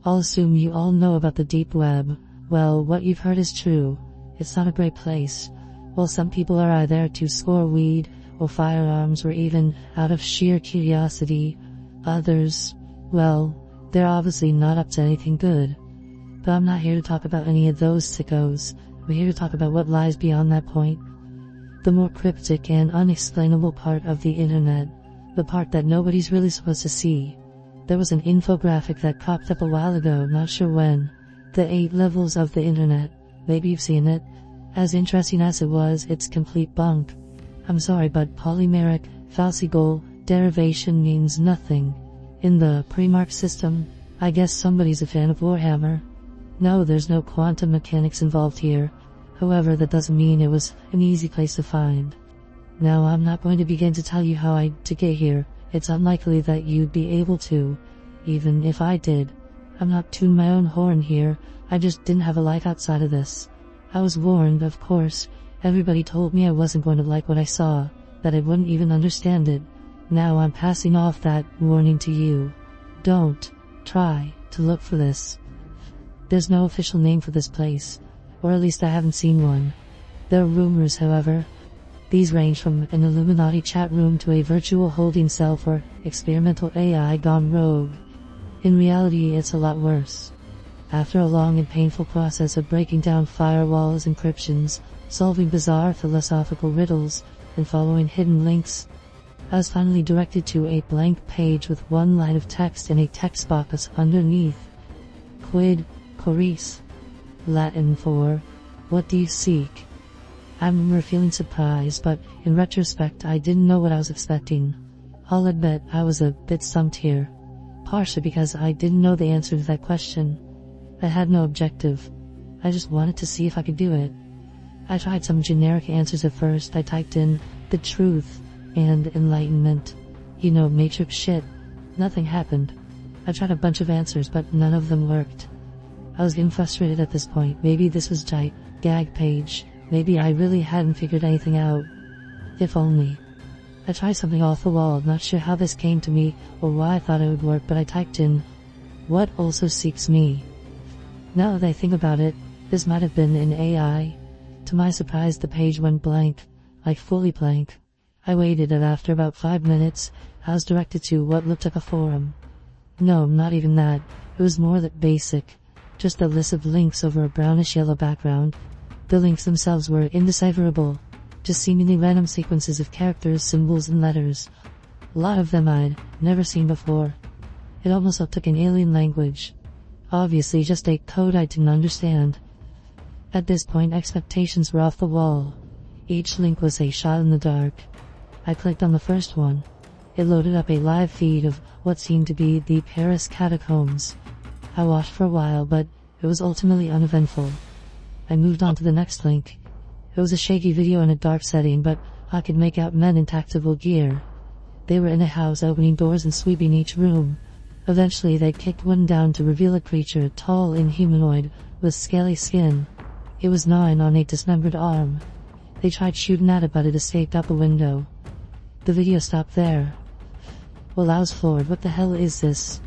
I'll assume you all know about the deep web. Well, what you've heard is true. It's not a great place. While some people are either to score weed or firearms or even out of sheer curiosity, others, well, they're obviously not up to anything good. But I'm not here to talk about any of those sickos. I'm here to talk about what lies beyond that point. The more cryptic and unexplainable part of the internet. The part that nobody's really supposed to see. There was an infographic that popped up a while ago, not sure when. The 8 levels of the internet. Maybe you've seen it. As interesting as it was, it's complete bunk. I'm sorry, but polymeric, falsi-goal, derivation means nothing. In the pre-mark system, I guess somebody's a fan of Warhammer. No, there's no quantum mechanics involved here. However, that doesn't mean it was an easy place to find. Now, I'm not going to begin to tell you how to get here. It's unlikely that you'd be able to. Even if I did. I'm not tooting my own horn here. I just didn't have a life outside of this. I was warned, of course. Everybody told me I wasn't going to like what I saw, that I wouldn't even understand it. Now I'm passing off that warning to you. Don't try to look for this. There's no official name for this place, or at least I haven't seen one. There are rumors, however. These range from an Illuminati chat room to a virtual holding cell for experimental AI gone rogue. In reality, it's a lot worse. After a long and painful process of breaking down firewalls, encryptions, solving bizarre philosophical riddles, and following hidden links, I was finally directed to a blank page with one line of text and a text box underneath. Quid, corris. Latin for, what do you seek? I remember feeling surprised, but in retrospect I didn't know what I was expecting. I'll admit I was a bit stumped here. Partially because I didn't know the answer to that question. I had no objective. I just wanted to see if I could do it. I tried some generic answers at first. I typed in the truth and enlightenment. You know, matrix shit. Nothing happened. I tried a bunch of answers, but none of them worked. I was getting frustrated at this point. Maybe this was gag page. Maybe I really hadn't figured anything out. If only. I tried something off the wall, not sure how this came to me or why I thought it would work, but I typed in, what also seeks me? Now that I think about it, this might have been an AI. To my surprise, the page went blank, like fully blank. I waited, and after about 5 minutes, I was directed to what looked like a forum. No, not even that. It was more that basic. Just a list of links over a brownish-yellow background. The links themselves were indecipherable. Just seemingly random sequences of characters, symbols, and letters. A lot of them I'd never seen before. It almost looked like an alien language. Obviously just a code I didn't understand. At this point, expectations were off the wall. Each link was a shot in the dark. I clicked on the first one. It loaded up a live feed of what seemed to be the Paris catacombs. I watched for a while, but it was ultimately uneventful. I moved on to the next link. It was a shaky video in a dark setting, but I could make out men in tactical gear. They were in a house, opening doors and sweeping each room. Eventually they kicked one down to reveal a creature, tall and humanoid, with scaly skin. It was gnawing on a dismembered arm. They tried shooting at it, but it escaped out the window. The video stopped there. Well, I was floored. What the hell is this?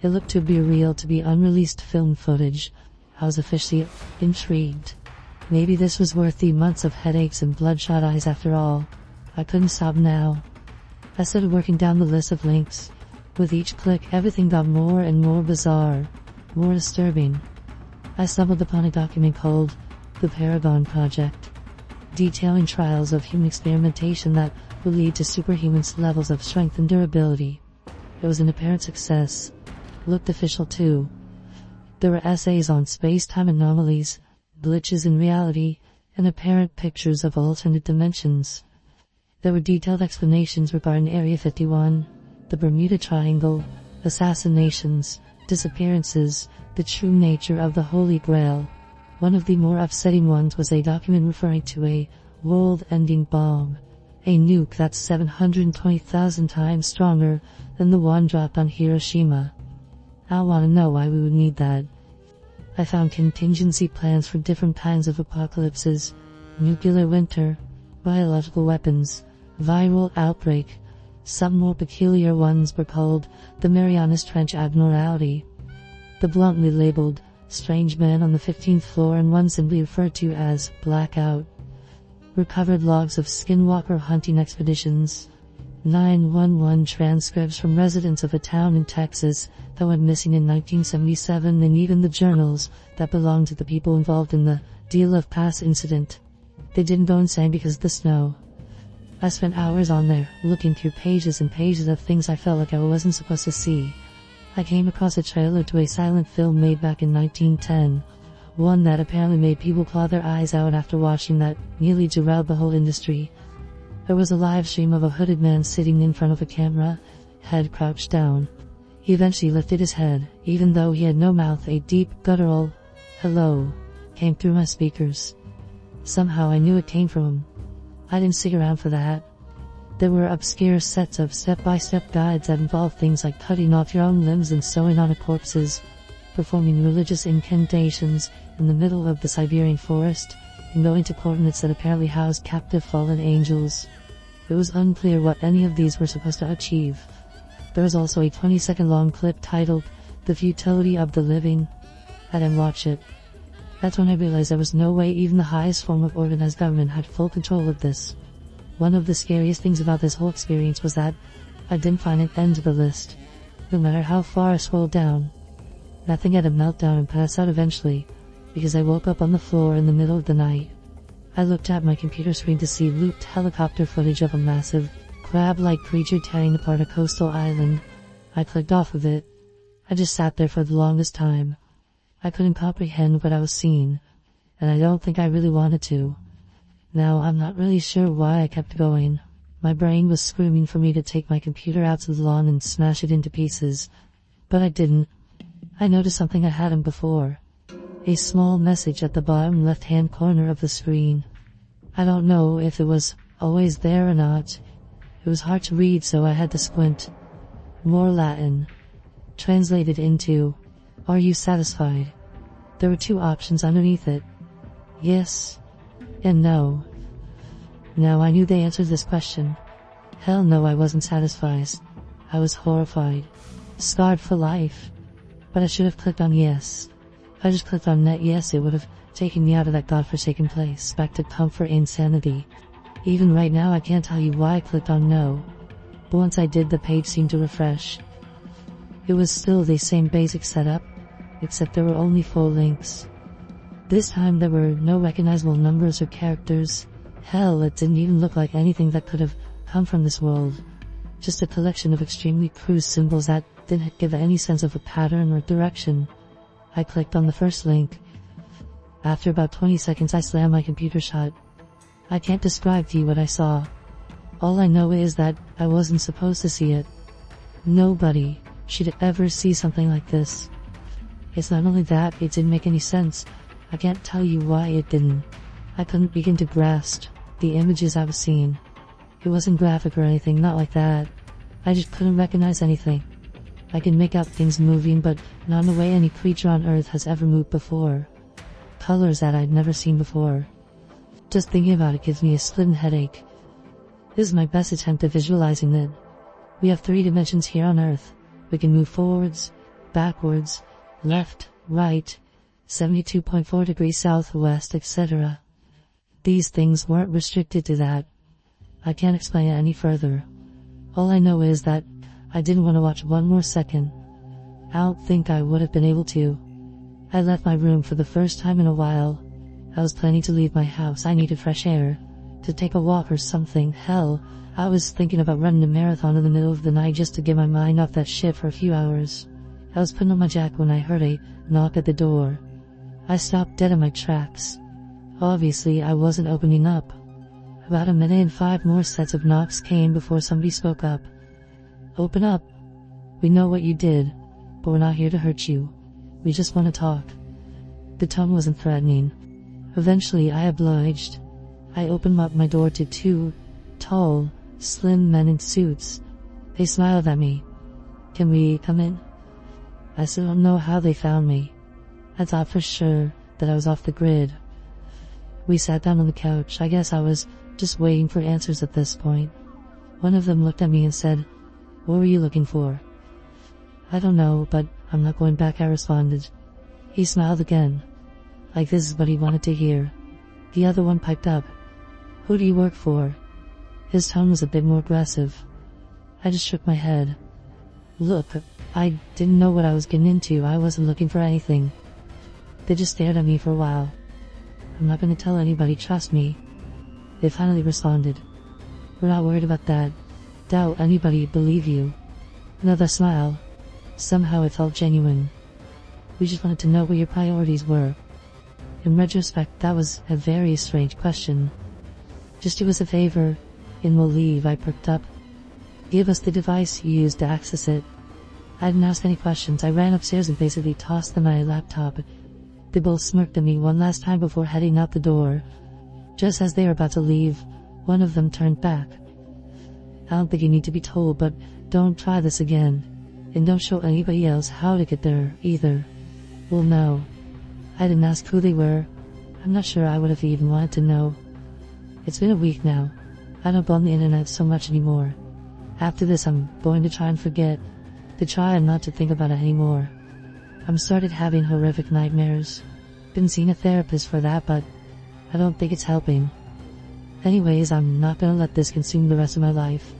It looked too be real to be unreleased film footage. I was officially intrigued. Maybe this was worth the months of headaches and bloodshot eyes after all. I couldn't stop now. I started working down the list of links. With each click, everything got more and more bizarre, more disturbing. I stumbled upon a document called The Paragon Project, detailing trials of human experimentation that will lead to superhuman levels of strength and durability. It was an apparent success. Looked official too. There were essays on space-time anomalies, glitches in reality, and apparent pictures of alternate dimensions. There were detailed explanations regarding Area 51, the Bermuda Triangle, assassinations, disappearances, the true nature of the Holy Grail. One of the more upsetting ones was a document referring to a world-ending bomb, a nuke that's 720,000 times stronger than the one dropped on Hiroshima. I want to know why we would need that. I found contingency plans for different kinds of apocalypses, nuclear winter, biological weapons, viral outbreak. Some more peculiar ones were called the Marianas Trench abnormality. The bluntly labeled strange man on the 15th floor and one simply referred to as blackout. Recovered logs of skinwalker hunting expeditions. 911 transcripts from residents of a town in Texas that went missing in 1977, and even the journals that belonged to the people involved in the Deal of Pass incident. They didn't go insane because of the snow. I spent hours on there, looking through pages and pages of things I felt like I wasn't supposed to see. I came across a trailer to a silent film made back in 1910. One that apparently made people claw their eyes out after watching that nearly derailed the whole industry. There was a live stream of a hooded man sitting in front of a camera, head crouched down. He eventually lifted his head, even though he had no mouth. A deep, guttural hello came through my speakers. Somehow I knew it came from him. I didn't stick around for that. There were obscure sets of step-by-step guides that involved things like cutting off your own limbs and sewing on corpses, performing religious incantations in the middle of the Siberian forest, and going to coordinates that apparently housed captive fallen angels. It was unclear what any of these were supposed to achieve. There was also a 20-second long clip titled The Futility of the Living. I didn't watch it. That's when I realized there was no way even the highest form of organized government had full control of this. One of the scariest things about this whole experience was that I didn't find an end to the list. No matter how far I scrolled down, nothing had a meltdown and passed out eventually, because I woke up on the floor in the middle of the night. I looked at my computer screen to see looped helicopter footage of a massive, crab-like creature tearing apart a coastal island. I clicked off of it. I just sat there for the longest time. I couldn't comprehend what I was seeing, and I don't think I really wanted to. Now, I'm not really sure why I kept going. My brain was screaming for me to take my computer out to the lawn and smash it into pieces, but I didn't. I noticed something I hadn't before. A small message at the bottom left-hand corner of the screen. I don't know if it was always there or not. It was hard to read, so I had to squint. More Latin. Translated into, "Are you satisfied?" There were two options underneath it. Yes and no. Now I knew the answer to this question. Hell no, I wasn't satisfied. I was horrified. Scarred for life. But I should have clicked on yes. If I just clicked on net yes, it would have taken me out of that godforsaken place, back to comfort and sanity. Even right now I can't tell you why I clicked on no. But once I did, the page seemed to refresh. It was still the same basic setup, except there were only 4 links. This time there were no recognizable numbers or characters. Hell, it didn't even look like anything that could have come from this world. Just a collection of extremely crude symbols that didn't give any sense of a pattern or direction. I clicked on the first link. After about 20 seconds I slammed my computer shut. I can't describe to you what I saw. All I know is that I wasn't supposed to see it. Nobody should ever see something like this. It's not only that, it didn't make any sense. I can't tell you why it didn't. I couldn't begin to grasp the images I was seeing. It wasn't graphic or anything, not like that. I just couldn't recognize anything. I can make out things moving, but not in the way any creature on Earth has ever moved before. Colors that I'd never seen before. Just thinking about it gives me a splitting headache. This is my best attempt at visualizing it. We have 3 dimensions here on Earth. We can move forwards, backwards, left, right, 72.4 degrees southwest, etc. These things weren't restricted to that. I can't explain it any further. All I know is that I didn't want to watch one more second. I don't think I would have been able to. I left my room for the first time in a while. I was planning to leave my house. I needed fresh air, to take a walk or something. Hell, I was thinking about running a marathon in the middle of the night just to get my mind off that shit for a few hours. I was putting on my jacket when I heard a knock at the door. I stopped dead in my tracks. Obviously, I wasn't opening up. About a minute and 5 more sets of knocks came before somebody spoke up. "Open up. We know what you did, but we're not here to hurt you. We just want to talk." The tone wasn't threatening. Eventually, I obliged. I opened up my door to 2 tall, slim men in suits. They smiled at me. "Can we come in?" I still don't know how they found me. I thought for sure that I was off the grid. We sat down on the couch. I guess I was just waiting for answers at this point. One of them looked at me and said, "What were you looking for?" "I don't know, but I'm not going back, I responded. He smiled again, like this is what he wanted to hear. The other one piped up. Who do you work for? His tone was a bit more aggressive. I just shook my head. Look, I didn't know what I was getting into. I wasn't looking for anything. They just stared at me for a while. I'm not going to tell anybody, trust me. They finally responded. We're not worried about that. Doubt anybody believe you. Another smile. Somehow it felt genuine. We just wanted to know what your priorities were. In retrospect, that was a very strange question. Just do us a favor, and we'll leave, I perked up. Give us the device you used to access it. I didn't ask any questions. I ran upstairs and basically tossed them my laptop. They both smirked at me one last time before heading out the door. Just as they were about to leave, one of them turned back. I don't think you need to be told, but don't try this again. And don't show anybody else how to get there, either. Well, no. I didn't ask who they were. I'm not sure I would have even wanted to know. It's been a week now. I don't go on the internet so much anymore. After this, I'm going to try and forget. To try and not to think about it anymore. I'm started having horrific nightmares. Been seeing a therapist for that, but I don't think it's helping. Anyways, I'm not gonna let this consume the rest of my life.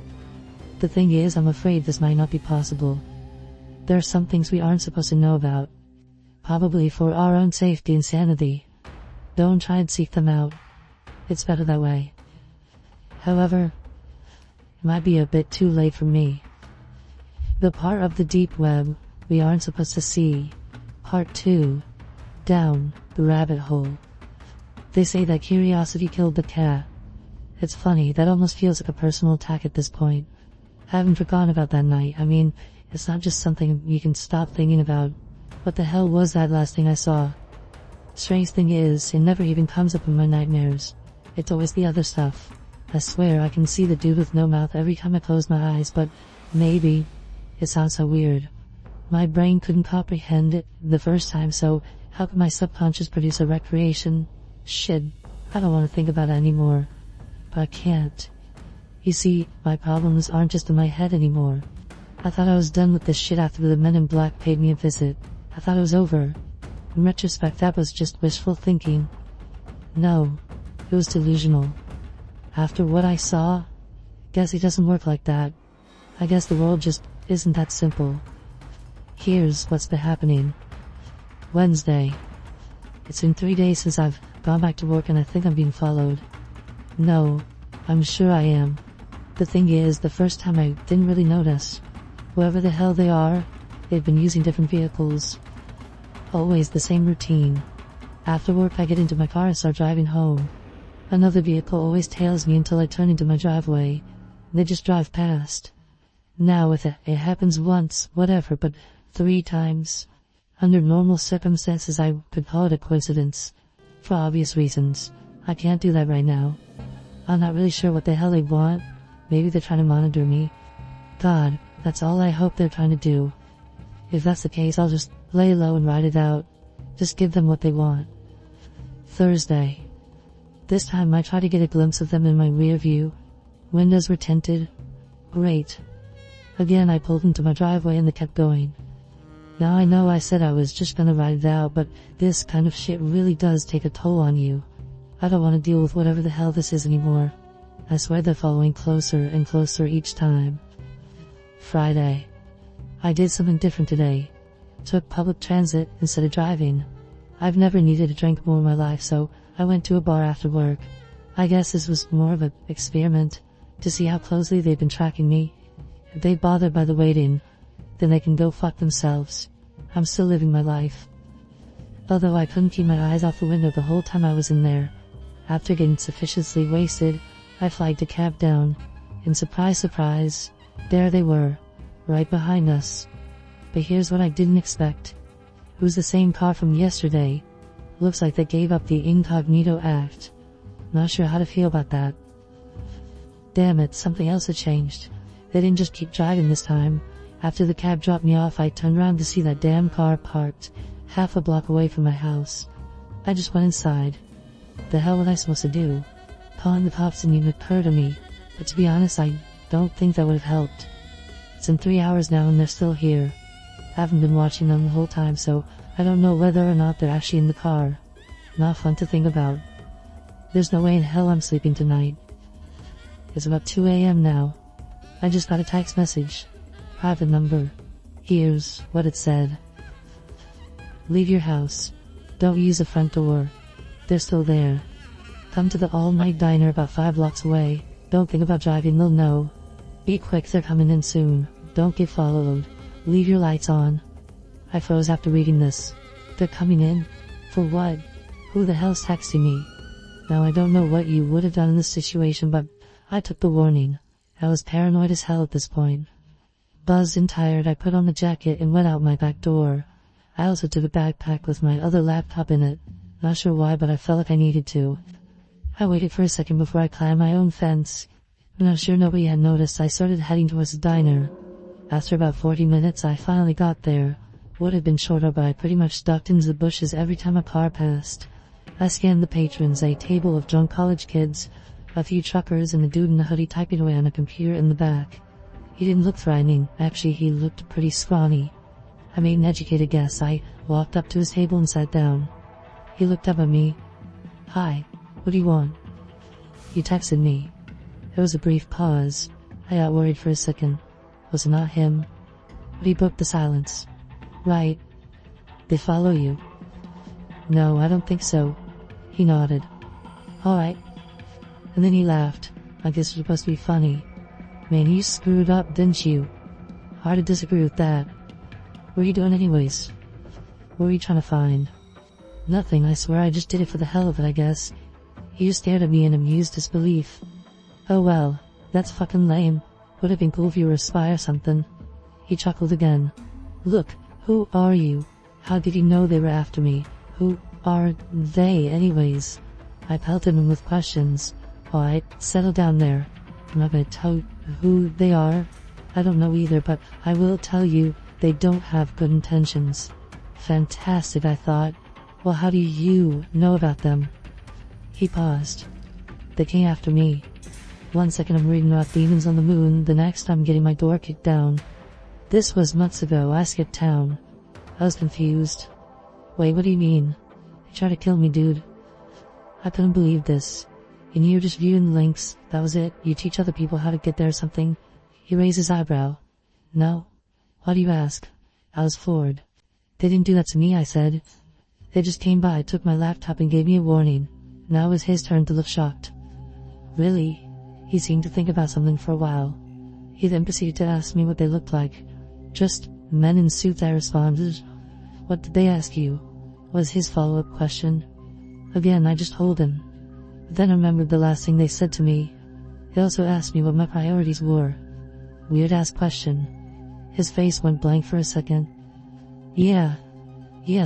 The thing is, I'm afraid this might not be possible. There are some things we aren't supposed to know about. Probably for our own safety and sanity. Don't try and seek them out. It's better that way. However, it might be a bit too late for me. The part of the deep web we aren't supposed to see. Part 2. Down the rabbit hole. They say that curiosity killed the cat. It's funny, that almost feels like a personal attack at this point. I haven't forgotten about that night. I mean, it's not just something you can stop thinking about. What the hell was that last thing I saw? Strange thing is, it never even comes up in my nightmares. It's always the other stuff. I swear I can see the dude with no mouth every time I close my eyes, but maybe it sounds so weird. My brain couldn't comprehend it the first time, so how could my subconscious produce a recreation? Shit, I don't want to think about it anymore. But I can't. You see, my problems aren't just in my head anymore. I thought I was done with this shit after the men in black paid me a visit. I thought it was over. In retrospect, that was just wishful thinking. No, it was delusional. After what I saw, guess it doesn't work like that. I guess the world just isn't that simple. Here's what's been happening. Wednesday. It's been 3 days since I've gone back to work and I think I'm being followed. No, I'm sure I am. The thing is, the first time I didn't really notice. Whoever the hell they are, they've been using different vehicles. Always the same routine. After work I get into my car and start driving home. Another vehicle always tails me until I turn into my driveway. They just drive past. Now with it happens once, whatever, but 3 times. Under normal circumstances I could call it a coincidence. For obvious reasons. I can't do that right now. I'm not really sure what the hell they want. Maybe they're trying to monitor me. God, that's all I hope they're trying to do. If that's the case, I'll just lay low and ride it out. Just give them what they want. Thursday. This time I tried to get a glimpse of them in my rear view. Windows were tinted. Great. Again I pulled into my driveway and they kept going. Now I know I said I was just gonna ride it out, but this kind of shit really does take a toll on you. I don't want to deal with whatever the hell this is anymore. I swear they're following closer and closer each time. Friday. I did something different today. Took public transit instead of driving. I've never needed a drink more in my life, so I went to a bar after work. I guess this was more of an experiment, to see how closely they've been tracking me. If they bother by the waiting, then they can go fuck themselves. I'm still living my life. Although I couldn't keep my eyes off the window the whole time I was in there. After getting sufficiently wasted, I flagged a cab down, and surprise, surprise, there they were, right behind us. But here's what I didn't expect. It was the same car from yesterday. Looks like they gave up the incognito act. Not sure how to feel about that. Damn it, something else had changed. They didn't just keep driving this time. After the cab dropped me off, I turned around to see that damn car parked half a block away from my house. I just went inside. The hell was I supposed to do? Calling the cops didn't even occur to me, but to be honest, I don't think that would have helped. It's been 3 hours now and they're still here. Haven't been watching them the whole time, so I don't know whether or not they're actually in the car. Not fun to think about. There's no way in hell I'm sleeping tonight. It's about 2 a.m. now. I just got a text message. Private number. Here's what it said. Leave your house. Don't use the front door. They're still there. Come to the all-night diner about 5 blocks away. Don't think about driving, they'll know. Be quick, they're coming in soon. Don't get followed. Leave your lights on. I froze after reading this. They're coming in? For what? Who the hell's texting me? Now I don't know what you would have done in this situation, but I took the warning. I was paranoid as hell at this point. Buzzed and tired, I put on the jacket and went out my back door. I also took a backpack with my other laptop in it. Not sure why, but I felt like I needed to. I waited for a second before I climbed my own fence. Not sure nobody had noticed, I started heading towards the diner. After about 40 minutes, I finally got there. Would have been shorter, but I pretty much ducked into the bushes every time a car passed. I scanned the patrons, a table of drunk college kids, a few truckers, and a dude in a hoodie typing away on a computer in the back. He didn't look threatening. Actually, he looked pretty scrawny. I made an educated guess. I walked up to his table and sat down. He looked up at me. Hi, what do you want? He texted me. There was a brief pause. I got worried for a second. Was it not him? But he broke the silence. Right. They follow you? No, I don't think so. He nodded. Alright. And then he laughed. I guess it was supposed to be funny. Man, you screwed up, didn't you? Hard to disagree with that. What were you doing anyways? What were you trying to find? Nothing, I swear, I just did it for the hell of it, I guess. He just stared at me in amused disbelief. Oh well, that's fucking lame. Would have been cool if you were a spy or something. He chuckled again. Look, who are you? How did you know they were after me? Who are they anyways? I pelted him with questions. Alright, settle down there. I'm not gonna tell you who they are. I don't know either, but I will tell you, they don't have good intentions. Fantastic, I thought. Well, how do you know about them? He paused. They came after me. 1 second I'm reading about demons on the moon, the next I'm getting my door kicked down. This was months ago, I skipped town. I was confused. Wait, what do you mean? They tried to kill me, dude. I couldn't believe this. And you were just viewing the links, that was it? You teach other people how to get there or something? He raised his eyebrow. No. Why do you ask? I was floored. They didn't do that to me, I said. They just came by, took my laptop and gave me a warning. Now it was his turn to look shocked. Really? He seemed to think about something for a while. He then proceeded to ask me what they looked like. Just men in suits, I responded. What did they ask you? Was his follow-up question. Again, I just told him. Then I remembered the last thing they said to me. They also asked me what my priorities were. Weird ass question. His face went blank for a second. Yeah,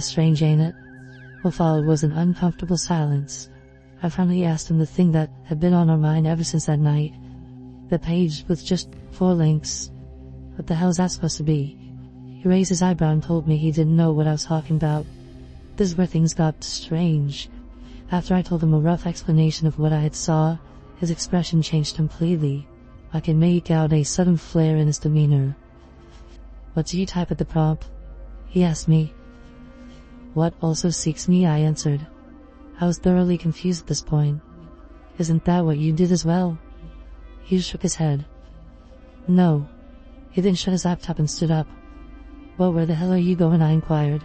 strange, ain't it? What followed was an uncomfortable silence. I finally asked him the thing that had been on our mind ever since that night. The page with just 4 links. What the hell is that supposed to be? He raised his eyebrow and told me he didn't know what I was talking about. This is where things got strange. After I told him a rough explanation of what I had saw, his expression changed completely. I could make out a sudden flare in his demeanor. What do you type at the prompt? He asked me. What also seeks me, I answered. I was thoroughly confused at this point. Isn't that what you did as well? He shook his head. No. He then shut his laptop and stood up. Well, where the hell are you going? I inquired.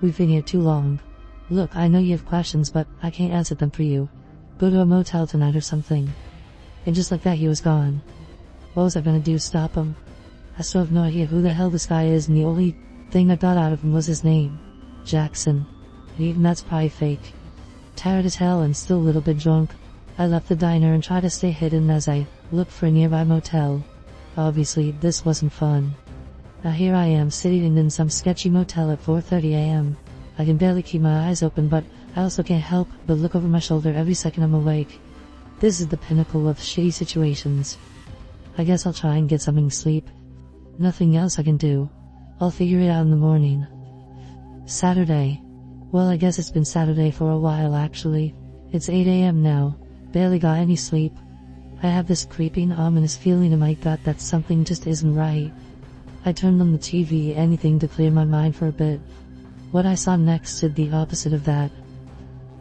We've been here too long. Look, I know you have questions, but I can't answer them for you. Go to a motel tonight or something. And just like that, he was gone. What was I gonna do, stop him? I still have no idea who the hell this guy is, and the only thing I got out of him was his name. Jackson. And even that's probably fake. Tired as hell and still a little bit drunk, I left the diner and tried to stay hidden as I looked for a nearby motel. Obviously, this wasn't fun. Now here I am, sitting in some sketchy motel at 4:30 a.m. I can barely keep my eyes open, but I also can't help but look over my shoulder every second I'm awake. This is the pinnacle of shitty situations. I guess I'll try and get something to sleep. Nothing else I can do. I'll figure it out in the morning. Saturday. Well, I guess it's been Saturday for a while actually. It's 8 a.m. now. Barely got any sleep. I have this creeping, ominous feeling in my gut that something just isn't right. I turned on the TV, anything to clear my mind for a bit. What I saw next did the opposite of that.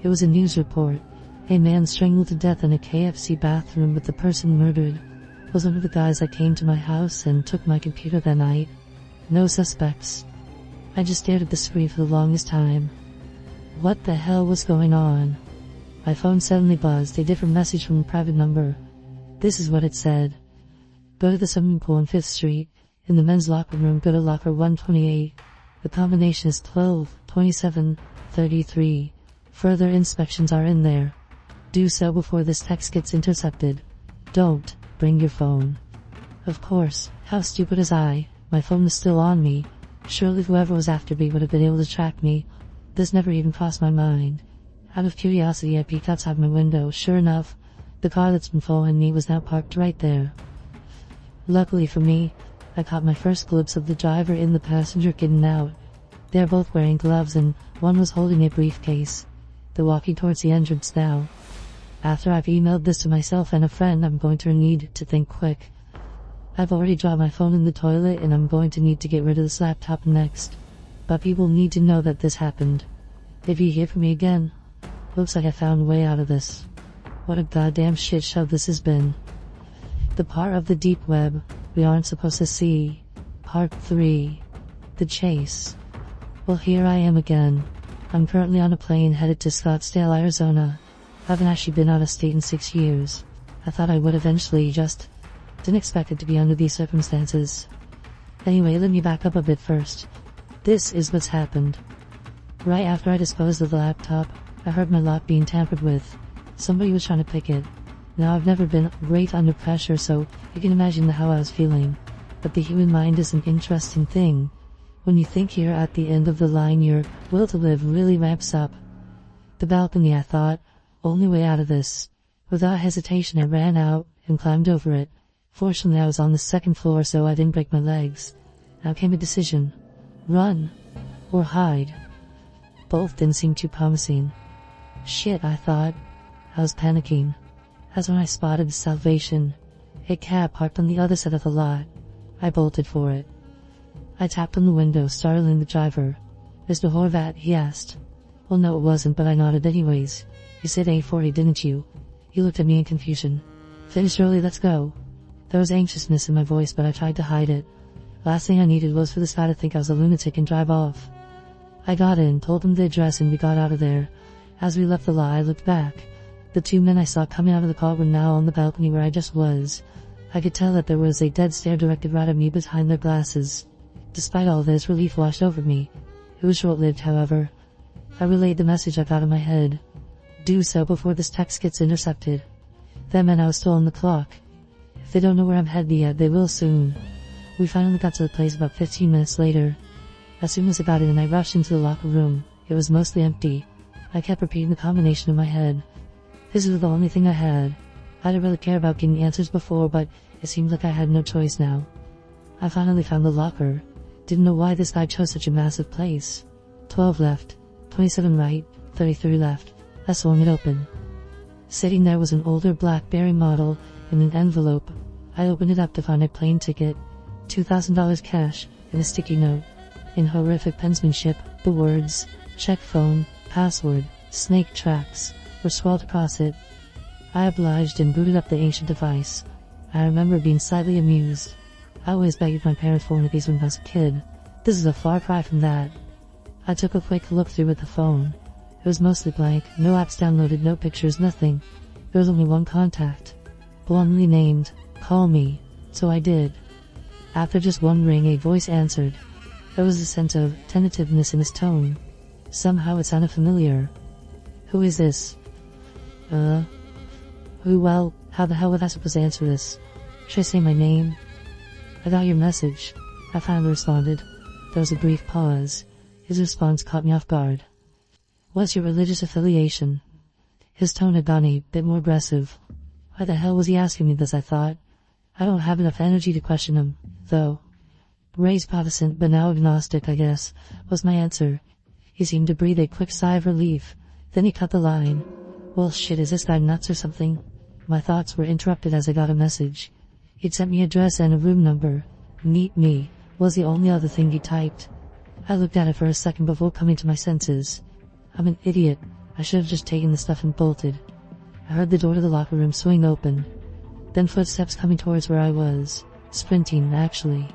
It was a news report. A man strangled to death in a KFC bathroom, but the person murdered was one of the guys that came to my house and took my computer that night. No suspects. I just stared at the screen for the longest time. What the hell was going on? My phone suddenly buzzed, a different message from a private number. This is what it said. Go to the swimming pool on 5th Street. In the men's locker room, go to locker 128. The combination is 12, 27, 33. Further inspections are in there. Do so before this text gets intercepted. Don't bring your phone. Of course, how stupid was I? My phone was still on me. Surely whoever was after me would have been able to track me. This never even crossed my mind. Out of curiosity, I peeked outside my window. Sure enough, the car that's been following me was now parked right there. Luckily for me, I caught my first glimpse of the driver and the passenger getting out. They are both wearing gloves and one was holding a briefcase. They're walking towards the entrance now. After I've emailed this to myself and a friend, I'm going to need to think quick. I've already dropped my phone in the toilet and I'm going to need to get rid of this laptop next. But people need to know that this happened. If you hear from me again, looks like I found a way out of this. What a goddamn shit show this has been. The part of the deep web we aren't supposed to see. Part 3. The chase. Well, here I am again. I'm currently on a plane headed to Scottsdale, Arizona. I haven't actually been out of state in 6 years. I thought I would eventually, just didn't expect it to be under these circumstances. Anyway, let me back up a bit first. This is what's happened. Right after I disposed of the laptop, I heard my lock being tampered with. Somebody was trying to pick it. Now, I've never been great under pressure, so you can imagine how I was feeling. But the human mind is an interesting thing. When you think you're at the end of the line, your will to live really ramps up. The balcony, I thought. Only way out of this. Without hesitation, I ran out and climbed over it. Fortunately, I was on the 2nd floor, so I didn't break my legs. Now came a decision. Run or hide. Both didn't seem too promising. Shit, I thought. I was panicking. That's when I spotted the Salvation. A cab parked on the other side of the lot. I bolted for it. I tapped on the window, startling the driver. "Mr. Horvat?" he asked. Well, no, it wasn't, but I nodded anyways. "You said A40, didn't you?" He looked at me in confusion. "Finished early, let's go." There was anxiousness in my voice, but I tried to hide it. Last thing I needed was for this guy to think I was a lunatic and drive off. I got in, told him the address, and we got out of there. As we left the lot, I looked back. The 2 men I saw coming out of the car were now on the balcony where I just was. I could tell that there was a dead stare directed right at me behind their glasses. Despite all this, relief washed over me. It was short-lived, however. I relayed the message I got in my head. Do so before this text gets intercepted. That meant I was still on the clock. If they don't know where I'm headed yet, they will soon. We finally got to the place about 15 minutes later. As soon as I got in, I rushed into the locker room. It was mostly empty. I kept repeating the combination in my head. This was the only thing I had. I didn't really care about getting answers before, but it seemed like I had no choice now. I finally found the locker. Didn't know why this guy chose such a massive place. 12 left, 27 right, 33 left. I swung it open. Sitting there was an older Blackberry model in an envelope. I opened it up to find a plane ticket, $2,000 cash, and a sticky note. In horrific penmanship, the words, "check phone, password, snake tracks," were scrawled across it. I obliged and booted up the ancient device. I remember being slightly amused. I always begged my parents for one of these when I was a kid. This is a far cry from that. I took a quick look through with the phone. It was mostly blank, no apps downloaded, no pictures, nothing. There was only one contact. Bluntly named, "Call me." So I did. After just one ring, a voice answered. There was a sense of tentativeness in his tone. Somehow it sounded familiar. "Who is this?" Who? Well, how the hell would I supposed to answer this? Should I say my name? "I got your message," I finally responded. There was a brief pause. His response caught me off guard. "What's your religious affiliation?" His tone had gone a bit more aggressive. Why the hell was he asking me this, I thought. I don't have enough energy to question him, though. Raised Protestant, but now agnostic, I guess, was my answer. He seemed to breathe a quick sigh of relief. Then he cut the line. Well, shit, is this guy nuts or something? My thoughts were interrupted as I got a message. He'd sent me an address and a room number. "Meet me was the only other thing he typed. I looked at it for a second before coming to my senses. I'm an idiot. I should have just taken the stuff and bolted. I heard the door to the locker room swing open. Then footsteps coming towards where I was. Sprinting, actually.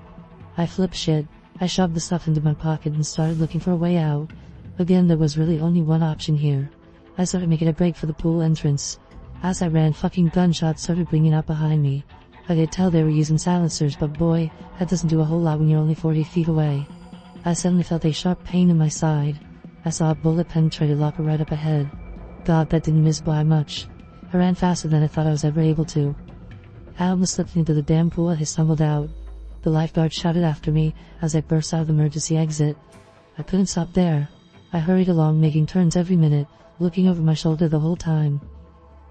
I flipped shit. I shoved the stuff into my pocket and started looking for a way out. Again, there was really only one option here. I started making a break for the pool entrance. As I ran, fucking gunshots started ringing out behind me. I could tell they were using silencers, but boy, that doesn't do a whole lot when you're only 40 feet away. I suddenly felt a sharp pain in my side. I saw a bullet penetrate a locker right up ahead. God, that didn't miss by much. I ran faster than I thought I was ever able to. I almost slipped into the damn pool as I stumbled out. The lifeguard shouted after me as I burst out of the emergency exit. I couldn't stop there. I hurried along, making turns every minute, looking over my shoulder the whole time.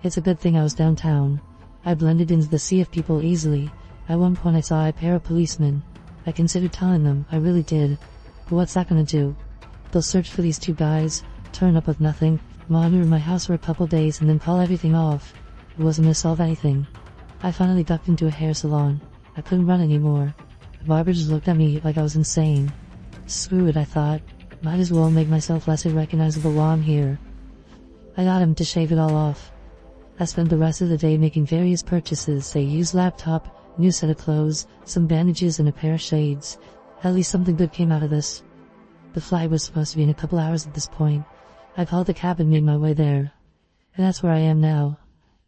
It's a good thing I was downtown. I blended into the sea of people easily. At one point I saw a pair of policemen. I considered telling them, I really did. But what's that gonna do? They'll search for these two guys, turn up with nothing, monitor my house for a couple days and then call everything off. It wasn't gonna solve anything. I finally ducked into a hair salon. I couldn't run anymore. The barber just looked at me like I was insane. Screw it, I thought. Might as well make myself less recognizable while I'm here. I got him to shave it all off. I spent the rest of the day making various purchases, a used laptop, new set of clothes, some bandages and a pair of shades. At least something good came out of this. The flight was supposed to be in a couple hours at this point. I called the cab and made my way there. And that's where I am now.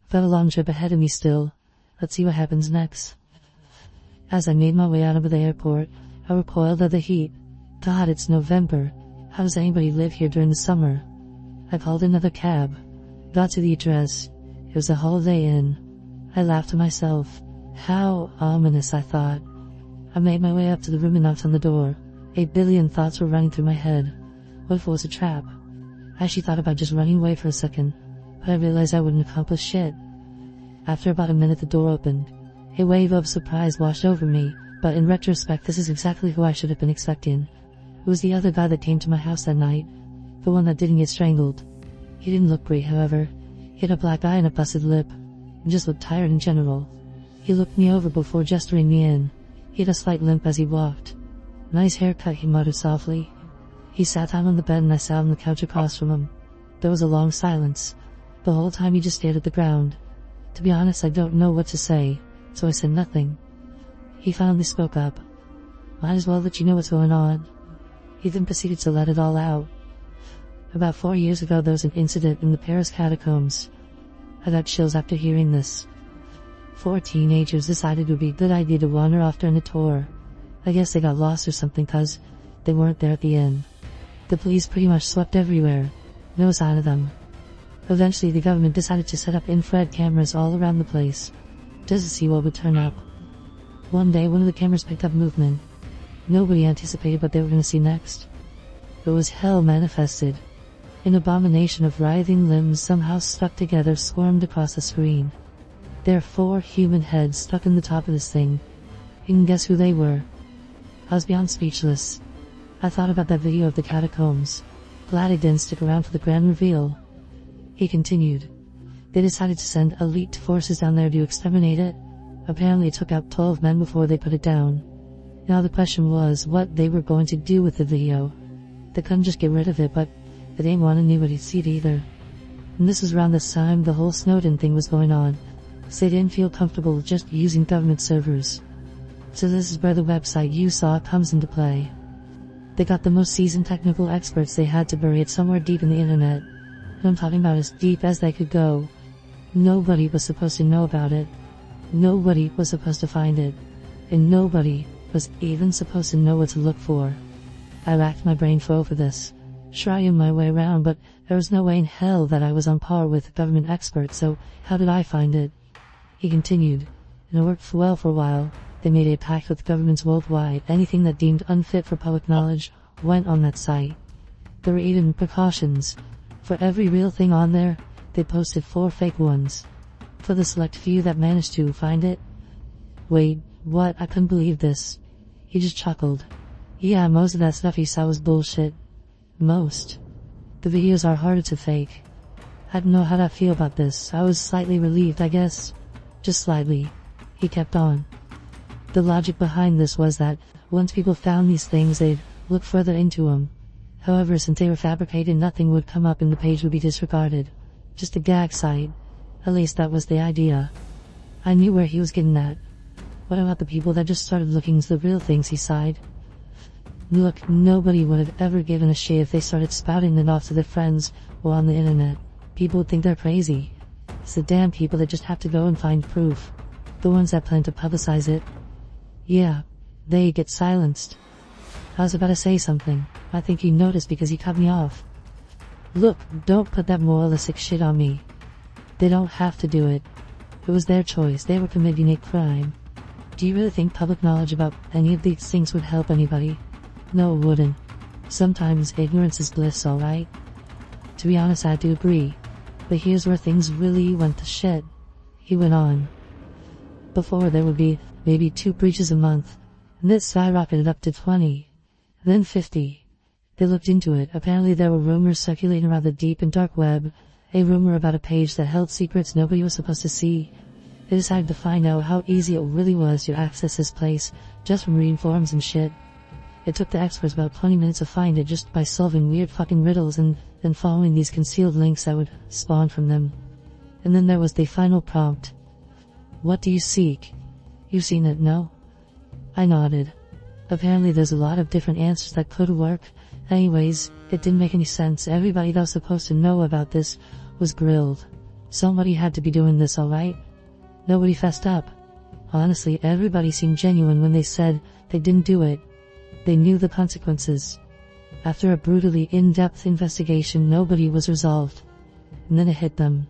I've got a long trip ahead of me still. Let's see what happens next. As I made my way out of the airport, I recoiled at the heat. God, it's November. How does anybody live here during the summer? I called another cab. Got to the address. It was a Holiday Inn. I laughed to myself. How ominous, I thought. I made my way up to the room and knocked on the door. A billion thoughts were running through my head. What if it was a trap? I actually thought about just running away for a second, but I realized I wouldn't accomplish shit. After about a minute the door opened. A wave of surprise washed over me, but in retrospect this is exactly who I should have been expecting. It was the other guy that came to my house that night. The one that didn't get strangled. He didn't look great, however. He had a black eye and a busted lip, and just looked tired in general. He looked me over before gesturing me in. He had a slight limp as he walked. Nice haircut, he muttered softly. He sat down on the bed and I sat on the couch across from him. There was a long silence. The whole time he just stared at the ground. To be honest, I don't know what to say, so I said nothing. He finally spoke up. Might as well let you know what's going on. He then proceeded to let it all out. About 4 years ago there was an incident in the Paris catacombs. I got chills after hearing this. 4 teenagers decided it would be a good idea to wander off during a tour. I guess they got lost or something cause they weren't there at the end. The police pretty much swept everywhere. No sign of them. Eventually the government decided to set up infrared cameras all around the place, just to see what would turn up. One day one of the cameras picked up movement. Nobody anticipated what they were going to see next. It was hell manifested. An abomination of writhing limbs somehow stuck together squirmed across the screen. There are 4 human heads stuck in the top of this thing. You can guess who they were. I was beyond speechless. I thought about that video of the catacombs. Glad I didn't stick around for the grand reveal. He continued. They decided to send elite forces down there to exterminate it. Apparently it took out 12 men before they put it down. Now the question was what they were going to do with the video. They couldn't just get rid of it, but they didn't want anybody to see it either. And this was around this time the whole Snowden thing was going on, so they didn't feel comfortable just using government servers. So this is where the website you saw comes into play. They got the most seasoned technical experts they had to bury it somewhere deep in the internet. And I'm talking about as deep as they could go. Nobody was supposed to know about it. Nobody was supposed to find it. And nobody was even supposed to know what to look for. I racked my brain for this, trying my way around, but there was no way in hell that I was on par with government experts, so how did I find it? He continued, and it worked well for a while. They made a pact with governments worldwide. Anything that deemed unfit for public knowledge went on that site. There were even precautions. For every real thing on there, they posted 4 fake ones. For the select few that managed to find it. Wait, what? I couldn't believe this. He just chuckled. Yeah, most of that stuff he saw was bullshit. Most. The videos are harder to fake. I didn't know how to feel about this. I was slightly relieved, I guess. Just slightly. He kept on. The logic behind this was that once people found these things, they'd look further into them. However, since they were fabricated, nothing would come up and the page would be disregarded. Just a gag site. At least that was the idea. I knew where he was getting at. What about the people that just started looking into the real things, he sighed. Look, nobody would have ever given a shit if they started spouting it off to their friends or on the internet. People would think they're crazy. It's the damn people that just have to go and find proof. The ones that plan to publicize it. Yeah, they get silenced. I was about to say something. I think you noticed because you cut me off. Look, don't put that moralistic shit on me. They don't have to do it. It was their choice. They were committing a crime. Do you really think public knowledge about any of these things would help anybody? No, it wouldn't. Sometimes ignorance is bliss, alright? To be honest, I do agree. But here's where things really went to shit. He went on. Before, there would be maybe 2 breaches a month, and this skyrocketed up to 20, then 50. They looked into it. Apparently there were rumors circulating around the deep and dark web, a rumor about a page that held secrets nobody was supposed to see. They decided to find out how easy it really was to access this place, just from reading forums and shit. It took the experts about 20 minutes to find it just by solving weird fucking riddles and then following these concealed links that would spawn from them. And then there was the final prompt. What do you seek? You've seen it, no? I nodded. Apparently there's a lot of different answers that could work. Anyways, it didn't make any sense. Everybody that was supposed to know about this was grilled. Somebody had to be doing this, alright? Nobody fessed up. Honestly, everybody seemed genuine when they said they didn't do it. They knew the consequences. After a brutally in-depth investigation, nobody was resolved. And then it hit them.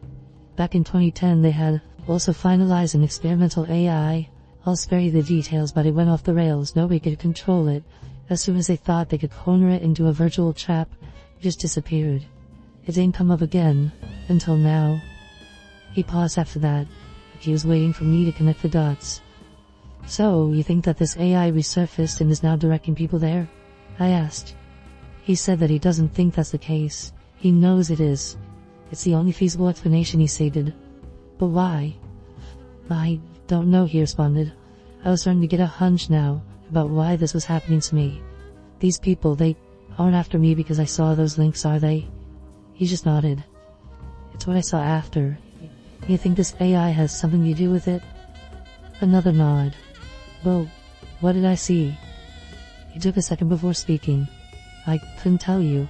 Back in 2010, they had also finalized an experimental AI. I'll spare you the details, but it went off the rails. Nobody could control it. As soon as they thought they could corner it into a virtual trap, it just disappeared. It didn't come up again, until now. He paused after that. He was waiting for me to connect the dots. So, you think that this AI resurfaced and is now directing people there? I asked. He said that he doesn't think that's the case. He knows it is. It's the only feasible explanation, he stated. But why? I don't know, he responded. I was starting to get a hunch now about why this was happening to me. These people, they aren't after me because I saw those links, are they? He just nodded. It's what I saw after. You think this AI has something to do with it? Another nod. Well, what did I see? He took a second before speaking. I couldn't tell you.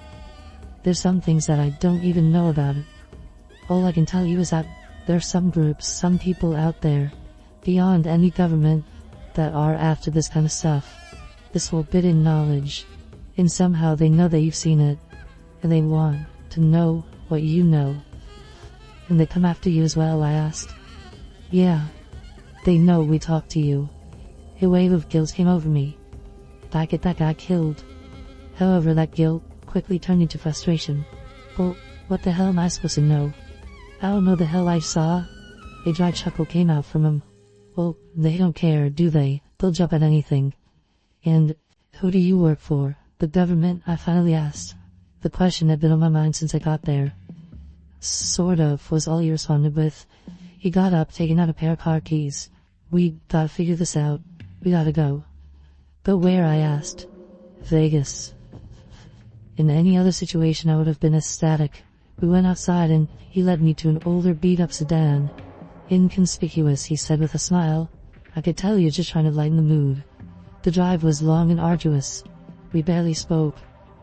There's some things that I don't even know about it. All I can tell you is that there are some groups, some people out there, beyond any government, that are after this kind of stuff. This forbidden knowledge. And somehow they know that you've seen it. And they want to know what you know. And they come after you as well, I asked. Yeah. They know we talked to you. A wave of guilt came over me. Did I get that guy killed? However, that guilt quickly turned into frustration. Well, what the hell am I supposed to know? I don't know the hell I saw. A dry chuckle came out from him. Well, they don't care, do they? They'll jump at anything. And who do you work for? The government? I finally asked. The question had been on my mind since I got there. Sort of, was all he responded with. He got up, taking out a pair of car keys. We gotta figure this out. We gotta go. But where? I asked. Vegas. In any other situation I would have been ecstatic. We went outside and he led me to an older beat-up sedan. Inconspicuous, he said with a smile. I could tell he was just trying to lighten the mood. The drive was long and arduous. We barely spoke.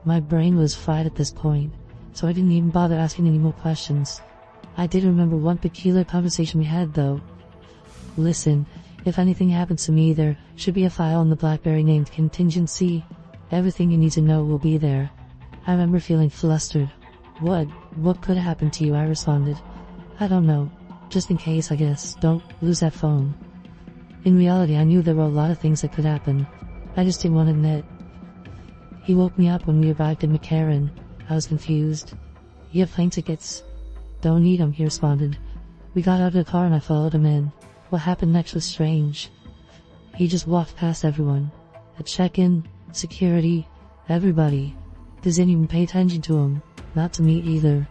My brain was fried at this point, so I didn't even bother asking any more questions. I did remember one peculiar conversation we had though. Listen, if anything happens to me, there should be a file on the Blackberry named contingency. Everything you need to know will be there. I remember feeling flustered. What could happen to you? I responded. I don't know. Just in case, I guess. Don't lose that phone. In reality, I knew there were a lot of things that could happen. I just didn't want to admit. He woke me up when we arrived in McCarran. I was confused. You have plane tickets? Don't need them, he responded. We got out of the car and I followed him in. What happened next was strange. He just walked past everyone. At check-in, security, everybody. Didn't even pay attention to him. Not to me either.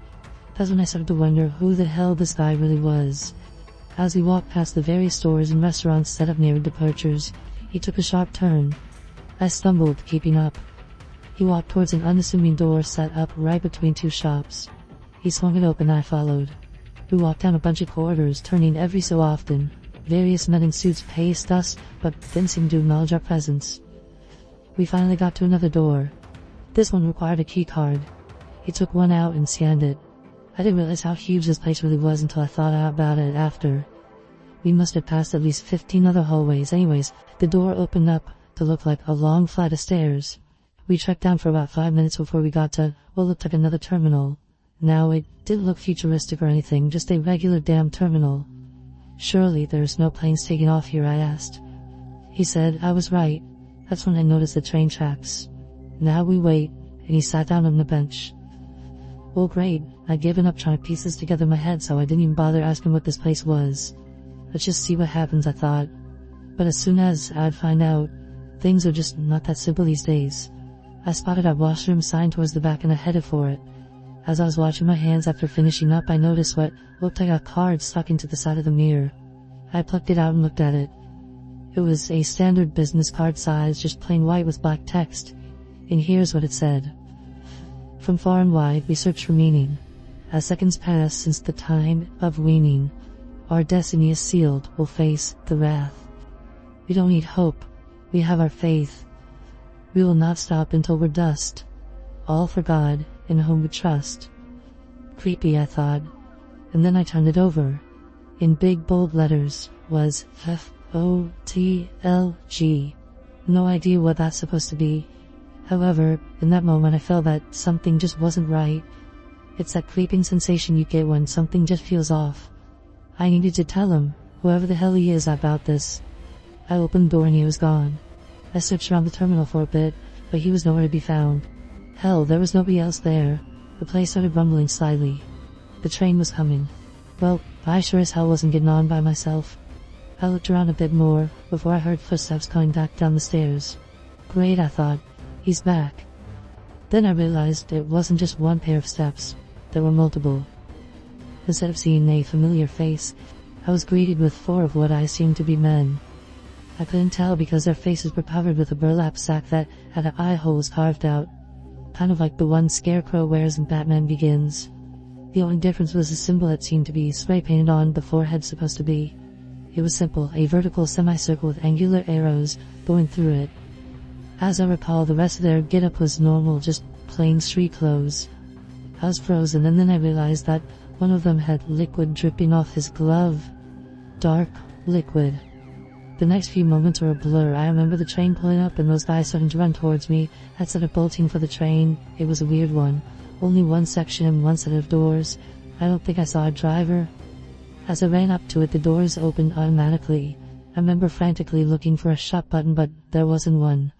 That's when I started to wonder who the hell this guy really was. As we walked past the various stores and restaurants set up near departures, he took a sharp turn. I stumbled, keeping up. He walked towards an unassuming door set up right between two shops. He swung it open and I followed. We walked down a bunch of corridors, turning every so often. Various men in suits paced us, but didn't seem to acknowledge our presence. We finally got to another door. This one required a key card. He took one out and scanned it. I didn't realize how huge this place really was until I thought about it after. We must have passed at least 15 other hallways. Anyways, the door opened up to look like a long flight of stairs. We trekked down for about 5 minutes before we got to what looked like another terminal. Now, it didn't look futuristic or anything, just a regular damn terminal. Surely there's no planes taking off here, I asked. He said I was right. That's when I noticed the train tracks. Now we wait, and he sat down on the bench. Well, great. I'd given up trying to piece this together in my head, so I didn't even bother asking what this place was. Let's just see what happens, I thought. But as soon as I'd find out, things are just not that simple these days. I spotted a washroom sign towards the back and I headed for it. As I was washing my hands after finishing up, I noticed what looked like a card stuck into the side of the mirror. I plucked it out and looked at it. It was a standard business card size, just plain white with black text. And here's what it said. From far and wide we search for meaning. As seconds pass since the time of weaning, our destiny is sealed, we'll face the wrath. We don't need hope, we have our faith. We will not stop until we're dust. All for God, in whom we trust. Creepy, I thought. And then I turned it over. In big bold letters was FOTLG. No idea what that's supposed to be. However, in that moment I felt that something just wasn't right. It's that creeping sensation you get when something just feels off. I needed to tell him, whoever the hell he is, about this. I opened the door and he was gone. I searched around the terminal for a bit, but he was nowhere to be found. Hell, there was nobody else there. The place started rumbling slightly. The train was coming. Well, I sure as hell wasn't getting on by myself. I looked around a bit more before I heard footsteps coming back down the stairs. Great, I thought. He's back. Then I realized it wasn't just one pair of steps. There were multiple. Instead of seeing a familiar face, I was greeted with 4 of what I assumed to be men. I couldn't tell because their faces were covered with a burlap sack that had eye holes carved out. Kind of like the one Scarecrow wears in Batman Begins. The only difference was the symbol that seemed to be spray painted on the forehead supposed to be. It was simple, a vertical semicircle with angular arrows going through it. As I recall, the rest of their getup was normal, just plain street clothes. I was frozen, and then I realized that one of them had liquid dripping off his glove. Dark liquid. The next few moments were a blur. I remember the train pulling up and those guys starting to run towards me. I started bolting for the train. It was a weird one. Only one section and one set of doors. I don't think I saw a driver. As I ran up to it, the doors opened automatically. I remember frantically looking for a shut button, but there wasn't one.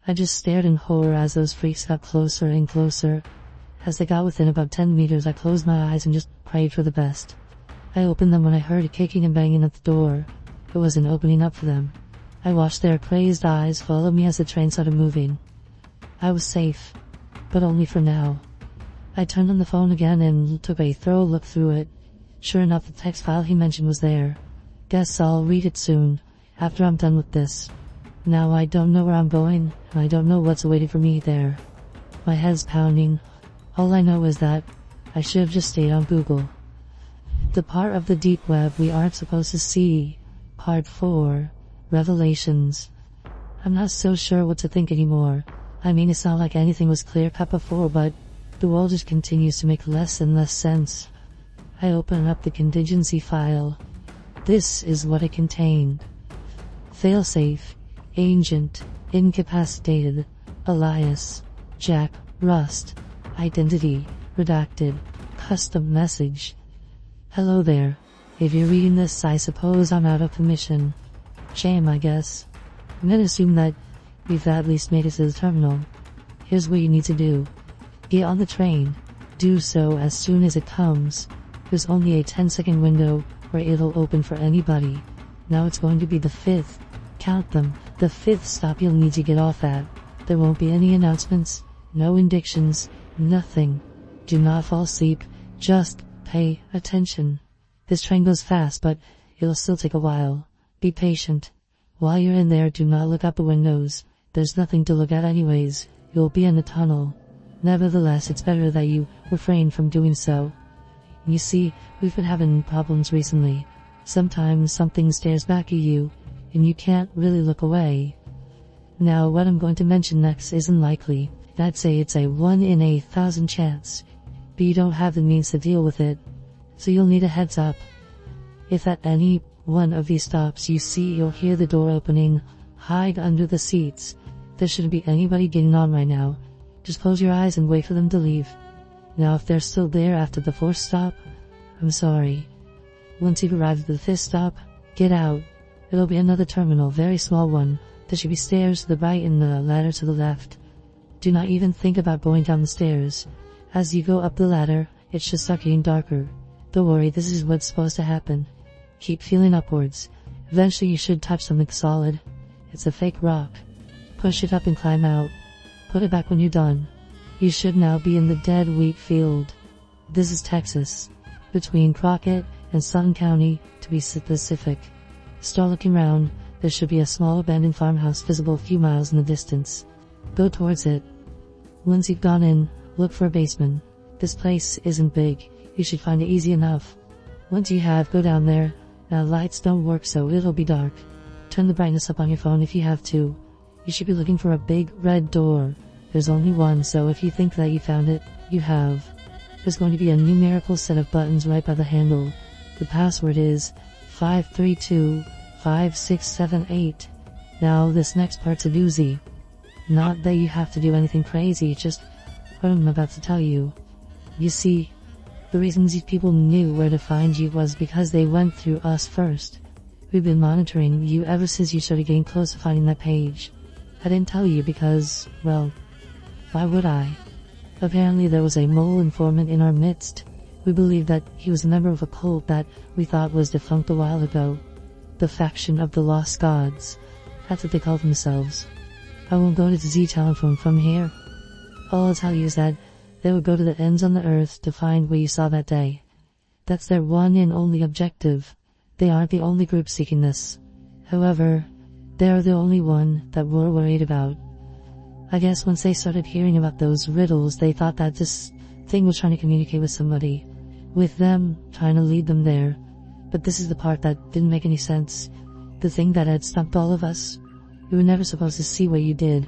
I just stared in horror as those freaks got closer and closer. As they got within about 10 meters, I closed my eyes and just prayed for the best. I opened them when I heard a kicking and banging at the door. It wasn't opening up for them. I watched their crazed eyes follow me as the train started moving. I was safe, but only for now. I turned on the phone again and took a thorough look through it. Sure enough, the text file he mentioned was there. Guess I'll read it soon, after I'm done with this. Now I don't know where I'm going, and I don't know what's awaiting for me there. My head's pounding. All I know is that I should have just stayed on Google. The part of the deep web we aren't supposed to see. Part 4. Revelations. I'm not so sure what to think anymore. I mean, it's not like anything was clear-cut before, but the world just continues to make less and less sense. I open up the contingency file. This is what it contained. Failsafe. Agent. Incapacitated. Elias. Jack. Rust. Identity. Redacted. Custom message. Hello there. If you're reading this, I suppose I'm out of commission. Shame, I guess. I'm gonna assume that we've at least made it to the terminal. Here's what you need to do. Get on the train. Do so as soon as it comes. There's only a 10-second window where it'll open for anybody. Now it's going to be the 5th. Count them. The 5th stop you'll need to get off at. There won't be any announcements, no indictions, nothing. Do not fall asleep. Just pay attention. This train goes fast, but it'll still take a while. Be patient. While you're in there, do not look out the windows. There's nothing to look at anyways. You'll be in a tunnel. Nevertheless, it's better that you refrain from doing so. You see, we've been having problems recently. Sometimes something stares back at you, and you can't really look away. Now, what I'm going to mention next isn't likely. I'd say it's a 1 in 1,000 chance, but you don't have the means to deal with it, so you'll need a heads up. If at any one of these stops you see or hear the door opening, hide under the seats. There shouldn't be anybody getting on right now. Just close your eyes and wait for them to leave. Now if they're still there after the 4th stop, I'm sorry. Once you've arrived at the 5th stop, get out. It'll be another terminal, very small one. There should be stairs to the right and the ladder to the left. Do not even think about going down the stairs. As you go up the ladder, it should start getting darker. Don't worry, this is what's supposed to happen. Keep feeling upwards. Eventually you should touch something solid. It's a fake rock. Push it up and climb out. Put it back when you're done. You should now be in the dead wheat field. This is Texas, between Crockett and Sutton County, to be specific. Start looking around. There should be a small abandoned farmhouse visible a few miles in the distance. Go towards it. Once you've gone in, look for a basement. This place isn't big. You should find it easy enough. Once you have, go down there. Now lights don't work, so it'll be dark. Turn the brightness up on your phone if you have to. You should be looking for a big red door. There's only one, so if you think that you found it, you have. There's going to be a numerical set of buttons right by the handle. The password is 5325678. Now this next part's a doozy. Not that you have to do anything crazy, just what I'm about to tell you. You see, the reason these people knew where to find you was because they went through us first. We've been monitoring you ever since you started getting close to finding that page. I didn't tell you because, well, why would I? Apparently there was a mole informant in our midst. We believed that he was a member of a cult that we thought was defunct a while ago. The faction of the Lost Gods. That's what they call themselves. I won't go to Z-Town from here. All I'll tell you is that they would go to the ends on the earth to find what you saw that day. That's their one and only objective. They aren't the only group seeking this. However, they are the only one that we're worried about. I guess once they started hearing about those riddles, they thought that this thing was trying to communicate with somebody. With them, trying to lead them there. But this is the part that didn't make any sense. The thing that had stumped all of us. We were never supposed to see what you did.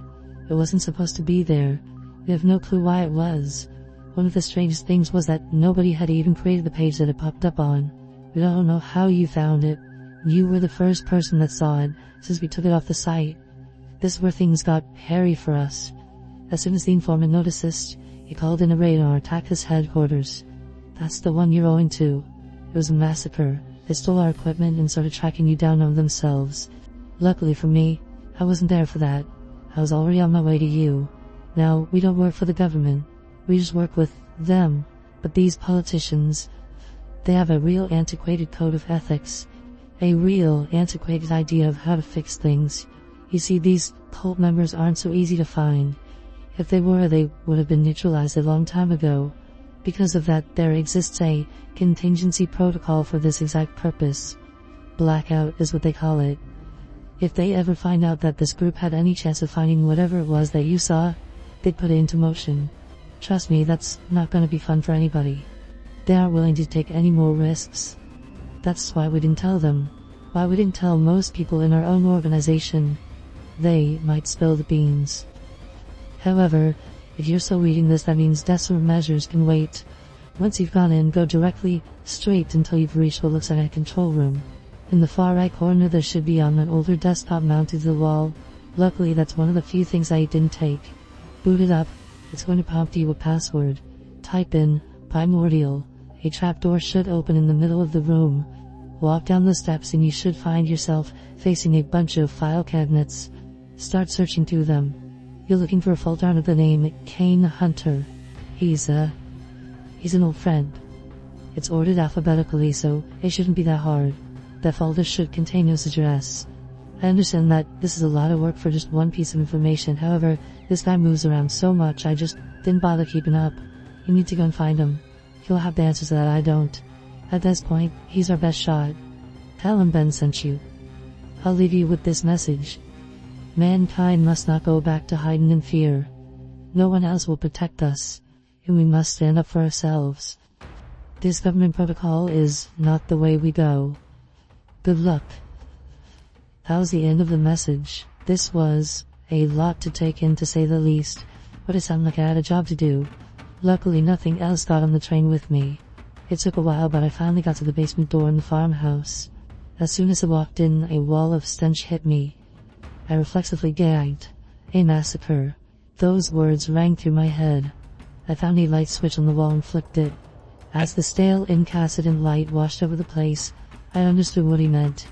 It wasn't supposed to be there. We have no clue why it was. One of the strangest things was that nobody had even created the page that it popped up on. We don't know how you found it. You were the first person that saw it since we took it off the site. This is where things got hairy for us. As soon as the informant noticed this, he called in a raid on our Texas headquarters. That's the one you're owing to. It was a massacre. They stole our equipment and started tracking you down on themselves. Luckily for me, I wasn't there for that. I was already on my way to you. Now, we don't work for the government. We just work with them. But these politicians, they have a real antiquated code of ethics. A real antiquated idea of how to fix things. You see, these cult members aren't so easy to find. If they were, they would have been neutralized a long time ago. Because of that, there exists a contingency protocol for this exact purpose. Blackout is what they call it. If they ever find out that this group had any chance of finding whatever it was that you saw, they'd put it into motion. Trust me, that's not gonna be fun for anybody. They aren't willing to take any more risks. That's why we didn't tell them. Why we didn't tell most people in our own organization. They might spill the beans. However, if you're still reading this, that means desperate measures can wait. Once you've gone in, go directly straight until you've reached what looks like a control room. In the far right corner there should be on an older desktop mounted to the wall. Luckily that's one of the few things I didn't take. Boot it up. It's going to prompt you a password. Type in primordial. A trapdoor should open in the middle of the room. Walk down the steps and you should find yourself facing a bunch of file cabinets. Start searching through them. You're looking for a folder under the name Kane Hunter. He's an old friend. It's ordered alphabetically, so it shouldn't be that hard. That folder should contain his address. I understand that this is a lot of work for just one piece of information. However, this guy moves around so much I just didn't bother keeping up. You need to go and find him. He'll have the answers that I don't. At this point, he's our best shot. Tell him Ben sent you. I'll leave you with this message. Mankind must not go back to hiding in fear. No one else will protect us, and we must stand up for ourselves. This government protocol is not the way we go. Good luck. That was the end of the message. This was a lot to take in, to say the least, but it sounded like I had a job to do. Luckily nothing else got on the train with me. It took a while, but I finally got to the basement door in the farmhouse. As soon as I walked in, a wall of stench hit me. I reflexively gagged. A massacre. Those words rang through my head. I found a light switch on the wall and flicked it. As the stale, incandescent light washed over the place, I understood what he meant.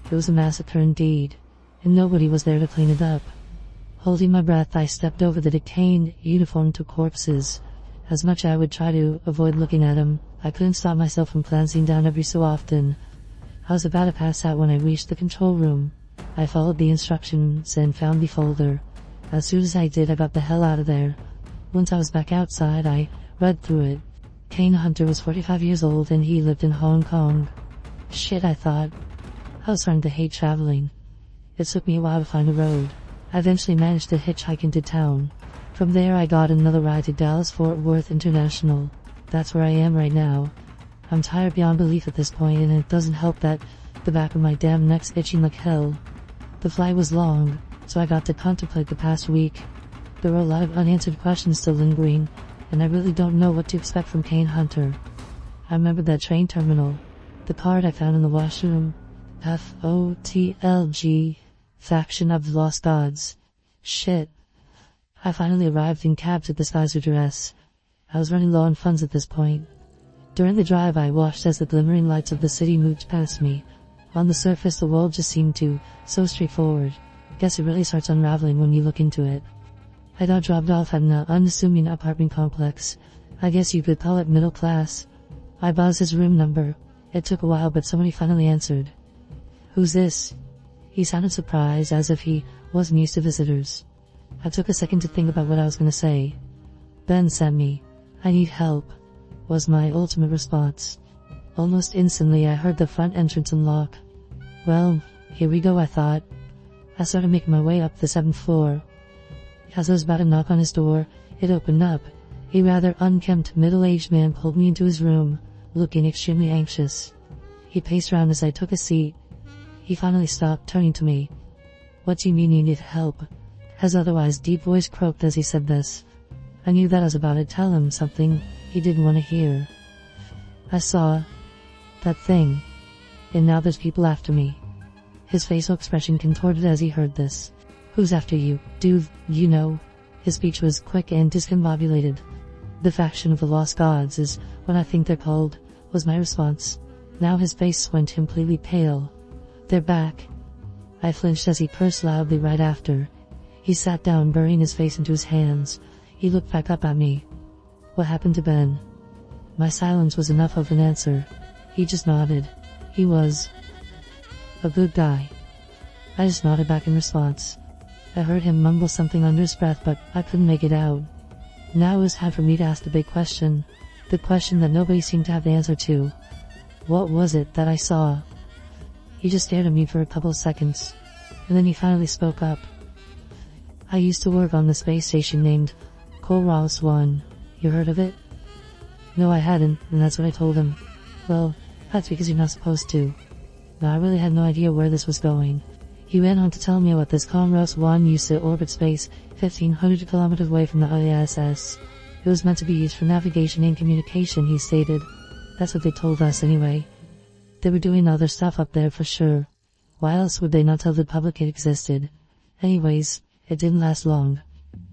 It was a massacre indeed, and nobody was there to clean it up. Holding my breath, I stepped over the decaying, uniformed corpses. As much as I would try to avoid looking at them, I couldn't stop myself from glancing down every so often. I was about to pass out when I reached the control room. I followed the instructions and found the folder. As soon as I did, I got the hell out of there. Once I was back outside, I read through it. Kane Hunter was 45 years old and he lived in Hong Kong. Shit, I thought. I was starting to hate traveling. It took me a while to find a road. I eventually managed to hitchhike into town. From there I got another ride to Dallas-Fort Worth International. That's where I am right now. I'm tired beyond belief at this point, and it doesn't help that the back of my damn neck's itching like hell. The flight was long, so I got to contemplate the past week. There were a lot of unanswered questions still lingering, and I really don't know what to expect from Kane Hunter. I remember that train terminal, the card I found in the washroom. FOTLG, Faction of the Lost Gods. Shit. I finally arrived in cabs at this guy's address. I was running low on funds at this point. During the drive I watched as the glimmering lights of the city moved past me. On the surface the world just seemed so straightforward. Guess it really starts unraveling when you look into it. I got dropped off at an unassuming apartment complex. I guess you could call it middle class. I buzzed his room number. It took a while, but somebody finally answered. "Who's this?" He sounded surprised, as if he wasn't used to visitors. I took a second to think about what I was going to say. "Ben sent me. I need help," was my ultimate response. Almost instantly I heard the front entrance unlock. Well, here we go, I thought. I started making my way up the 7th floor. As I was about to knock on his door, it opened up. A rather unkempt, middle-aged man pulled me into his room, looking extremely anxious. He paced around as I took a seat. He finally stopped, turning to me. "What do you mean you need help?" His otherwise deep voice croaked as he said this. I knew that I was about to tell him something he didn't want to hear. "I saw that thing, and now there's people after me." His facial expression contorted as he heard this. "Who's after you? Do you know?" His speech was quick and discombobulated. "The Faction of the Lost Gods is what I think they're called," was my response. Now his face went completely pale. "They're back." I flinched as he cursed loudly right after. He sat down, burying his face into his hands. He looked back up at me. "What happened to Ben?" My silence was enough of an answer. He just nodded. He was a good guy. I just nodded back in response. I heard him mumble something under his breath, but I couldn't make it out. Now it was time for me to ask the big question. The question that nobody seemed to have the answer to. What was it that I saw? He just stared at me for a couple of seconds, and then he finally spoke up. "I used to work on the space station named Coros 1. You heard of it?" No, I hadn't, and that's what I told him. "Well, that's because you're not supposed to." Now, I really had no idea where this was going. He went on to tell me about this Coros 1 used to orbit space 1,500 kilometers away from the ISS. It was meant to be used for navigation and communication, he stated. That's what they told us anyway. They were doing other stuff up there for sure. Why else would they not tell the public it existed? Anyways, it didn't last long.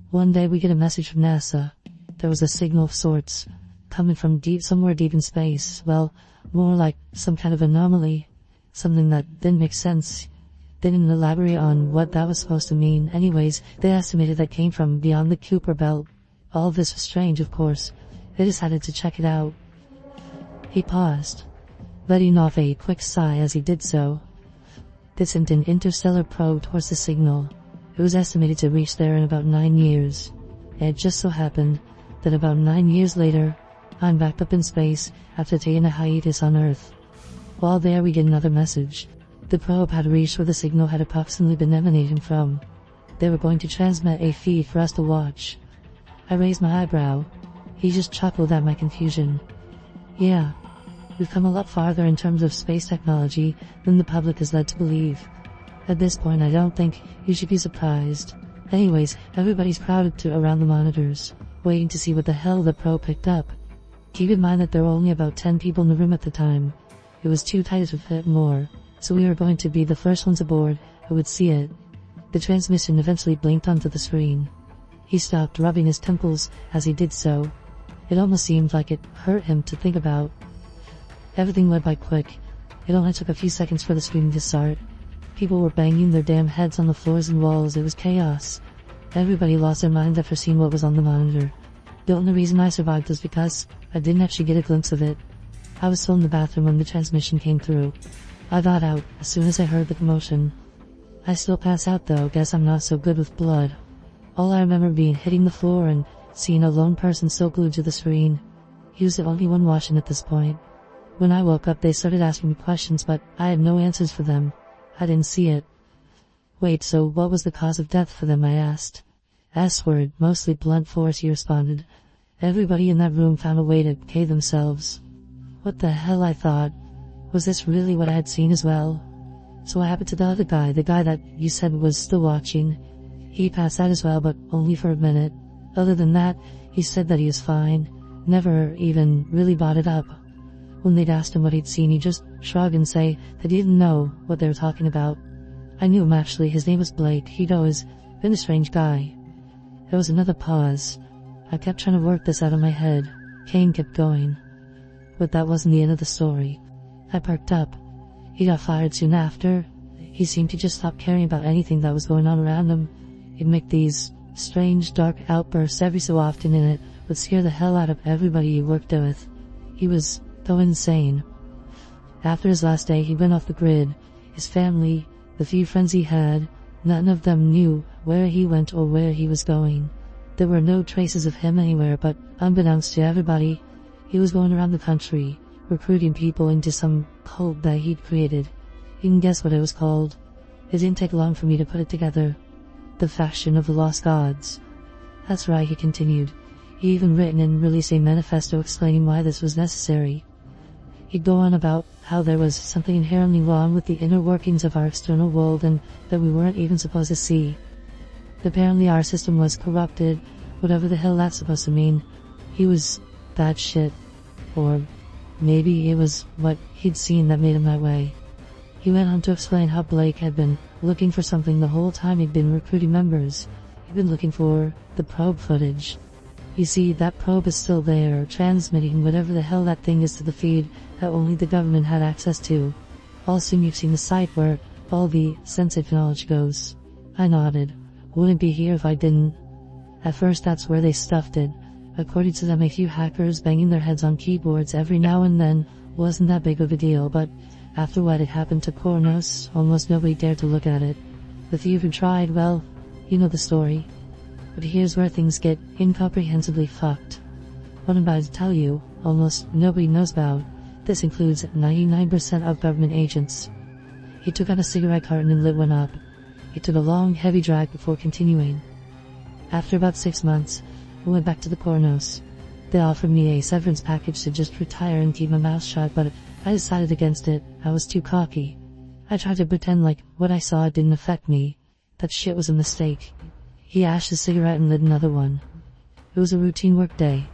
One day we get a message from NASA. There was a signal of sorts, coming from somewhere deep in space. Well, more like some kind of anomaly. Something that didn't make sense. They didn't elaborate on what that was supposed to mean. Anyways, they estimated that came from beyond the Kuiper belt. All of this was strange, of course. They decided to check it out. He paused, letting off a quick sigh as he did so. They sent an interstellar probe towards the signal. It was estimated to reach there in about 9 years. It just so happened that about 9 years later, I'm back up in space after taking a hiatus on Earth. While there we get another message. The probe had reached where the signal had approximately been emanating from. they were going to transmit a feed for us to watch. I raised my eyebrow. He just chuckled at my confusion. Yeah, we've come a lot farther in terms of space technology than the public is led to believe. At this point, I don't think you should be surprised. Anyways, everybody's crowded to around the monitors, waiting to see what the hell the probe picked up. Keep in mind that there were only about 10 people in the room at the time. It was too tight to fit more, so we were going to be the first ones aboard who would see it. The transmission eventually blinked onto the screen. He stopped rubbing his temples as he did so. It almost seemed like it hurt him to think about. Everything went by quick. It only took a few seconds for the screen to start. People were banging their damn heads on the floors and walls. It was chaos. Everybody lost their mind after seeing what was on the monitor. The only reason I survived was because I didn't actually get a glimpse of it. I was still in the bathroom when the transmission came through. I got out as soon as I heard the commotion. I still pass out though, guess I'm not so good with blood. All I remember being hitting the floor and seeing a lone person still glued to the screen. He was the only one watching at this point. When I woke up they started asking me questions, but I had no answers for them. I didn't see it. Wait, so what was the cause of death for them, I asked. S-word, mostly blunt force, he responded. Everybody in that room found a way to K themselves. What the hell, I thought. Was this really what I had seen as well? So what happened to the other guy, the guy that you said was still watching? He passed out as well, but only for a minute. Other than that, he said that he was fine. Never even really brought it up. When they'd asked him what he'd seen, he just shrugged and say that he didn't know what they were talking about. I knew him actually, his name was Blake. He'd always been a strange guy. There was another pause. I kept trying to work this out of my head. Kane kept going. But that wasn't the end of the story. I perked up. He got fired soon after. He seemed to just stop caring about anything that was going on around him. He'd make these strange, dark outbursts every so often, and it would scare the hell out of everybody he worked with. He was so insane. After his last day, he went off the grid. His family, the few friends he had, none of them knew where he went or where he was going. There were no traces of him anywhere, but unbeknownst to everybody, he was going around the country, recruiting people into some cult that he'd created. You can guess what it was called. It didn't take long for me to put it together. The Faction of the Lost Gods. That's right, he continued. He even written and released a manifesto explaining why this was necessary. He'd go on about how there was something inherently wrong with the inner workings of our external world and that we weren't even supposed to see. Apparently our system was corrupted, whatever the hell that's supposed to mean. He was bad shit. Or maybe it was what he'd seen that made him that way. He went on to explain how Blake had been looking for something the whole time he'd been recruiting members. He'd been looking for the probe footage. You see, that probe is still there, transmitting whatever the hell that thing is to the feed that only the government had access to. I'll assume you've seen the site where all the sensitive knowledge goes. I nodded. Wouldn't be here if I didn't. At first that's where they stuffed it. According to them, a few hackers banging their heads on keyboards every now and then wasn't that big of a deal, but after what had happened to Coros, almost nobody dared to look at it. The few who tried, well, you know the story. But here's where things get incomprehensibly fucked. What I'm about to tell you, almost nobody knows about. This includes 99% of government agents. He took out a cigarette carton and lit one up. He took a long, heavy drag before continuing. After about 6 months, I went back to the Coros. They offered me a severance package to just retire and keep my mouth shut, but I decided against it. I was too cocky. I tried to pretend like what I saw didn't affect me. That shit was a mistake. He ashed a cigarette and lit another one. It was a routine work day.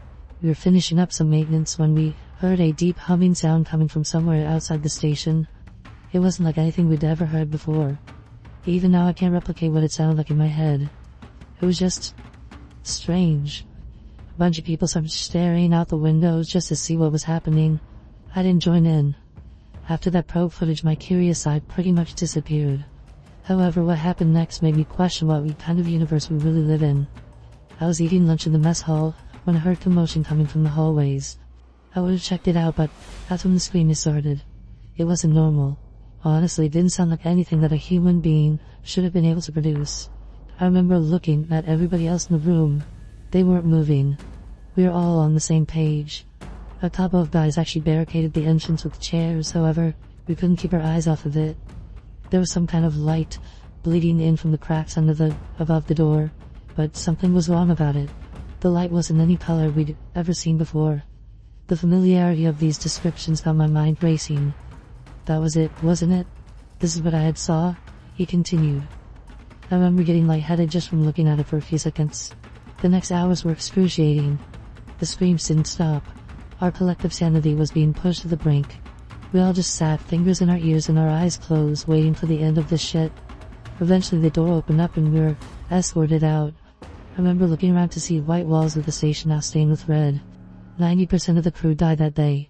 We were finishing up some maintenance when we heard a deep humming sound coming from somewhere outside the station. It wasn't like anything we'd ever heard before. Even now I can't replicate what it sounded like in my head. It was just strange. A bunch of people started staring out the windows just to see what was happening. I didn't join in. After that probe footage, my curious side pretty much disappeared. However, what happened next made me question what kind of universe we really live in. I was eating lunch in the mess hall when I heard commotion coming from the hallways. I would have checked it out, but that's when the scream started. It wasn't normal. Honestly, it didn't sound like anything that a human being should have been able to produce. I remember looking at everybody else in the room. They weren't moving. We were all on the same page. A couple of guys actually barricaded the entrance with chairs, however, we couldn't keep our eyes off of it. There was some kind of light bleeding in from the cracks above the door. But something was wrong about it. The light wasn't any color we'd ever seen before. The familiarity of these descriptions got my mind racing. That was it, wasn't it? This is what I had saw? He continued. I remember getting lightheaded just from looking at it for a few seconds. The next hours were excruciating. The screams didn't stop. Our collective sanity was being pushed to the brink. We all just sat, fingers in our ears and our eyes closed, waiting for the end of this shit. Eventually the door opened up and we were escorted out. I remember looking around to see white walls of the station now stained with red. 90% of the crew died that day.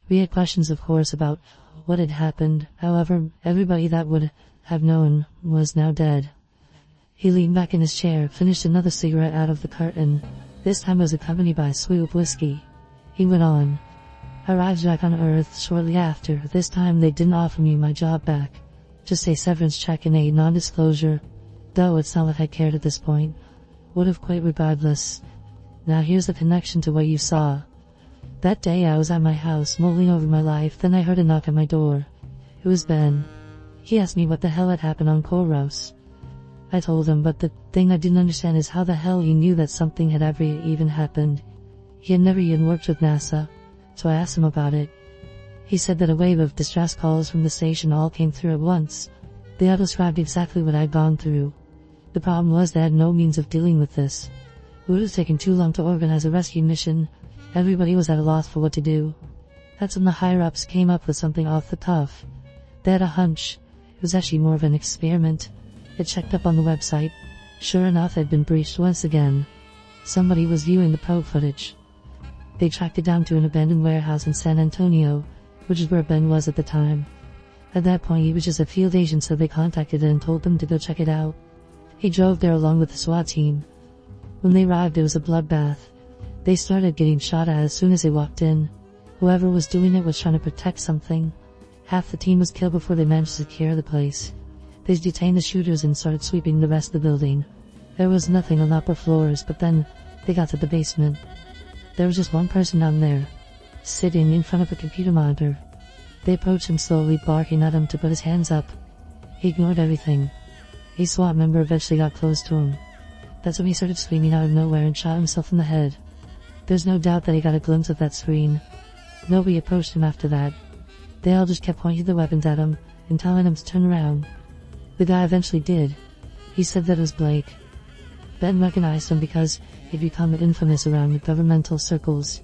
We had questions, of course, about what had happened. However, everybody that would have known was now dead. He leaned back in his chair, finished another cigarette out of the carton. This time was accompanied by a swig of whiskey. He went on. I arrived back on Earth shortly after. This time they didn't offer me my job back. Just a severance check and a non-disclosure. Though it's not what I cared at this point. Would have quit regardless. Now here's the connection to what you saw. That day I was at my house, mulling over my life, then I heard a knock at my door. It was Ben. He asked me what the hell had happened on Coros. I told him, but the thing I didn't understand is how the hell he knew that something had ever even happened. He had never even worked with NASA, so I asked him about it. He said that a wave of distress calls from the station all came through at once. They all described exactly what I'd gone through. The problem was they had no means of dealing with this. It would have taken too long to organize a rescue mission. Everybody was at a loss for what to do. That's when the higher-ups came up with something off the cuff. They had a hunch. It was actually more of an experiment. It checked up on the website. Sure enough, it had been breached once again. Somebody was viewing the probe footage. They tracked it down to an abandoned warehouse in San Antonio, which is where Ben was at the time. At that point, he was just a field agent, so they contacted him and told them to go check it out. He drove there along with the SWAT team. When they arrived, it was a bloodbath. They started getting shot at as soon as they walked in. Whoever was doing it was trying to protect something. Half the team was killed before they managed to secure the place. They detained the shooters and started sweeping the rest of the building. There was nothing on the upper floors, but then they got to the basement. There was just one person down there, sitting in front of a computer monitor. They approached him slowly, barking at him to put his hands up. He ignored everything. A SWAT member eventually got close to him. That's when he started screaming out of nowhere and shot himself in the head. There's no doubt that he got a glimpse of that screen. Nobody approached him after that. They all just kept pointing their weapons at him and telling him to turn around. The guy eventually did. He said that it was Blake. Ben recognized him because he'd become infamous around governmental circles.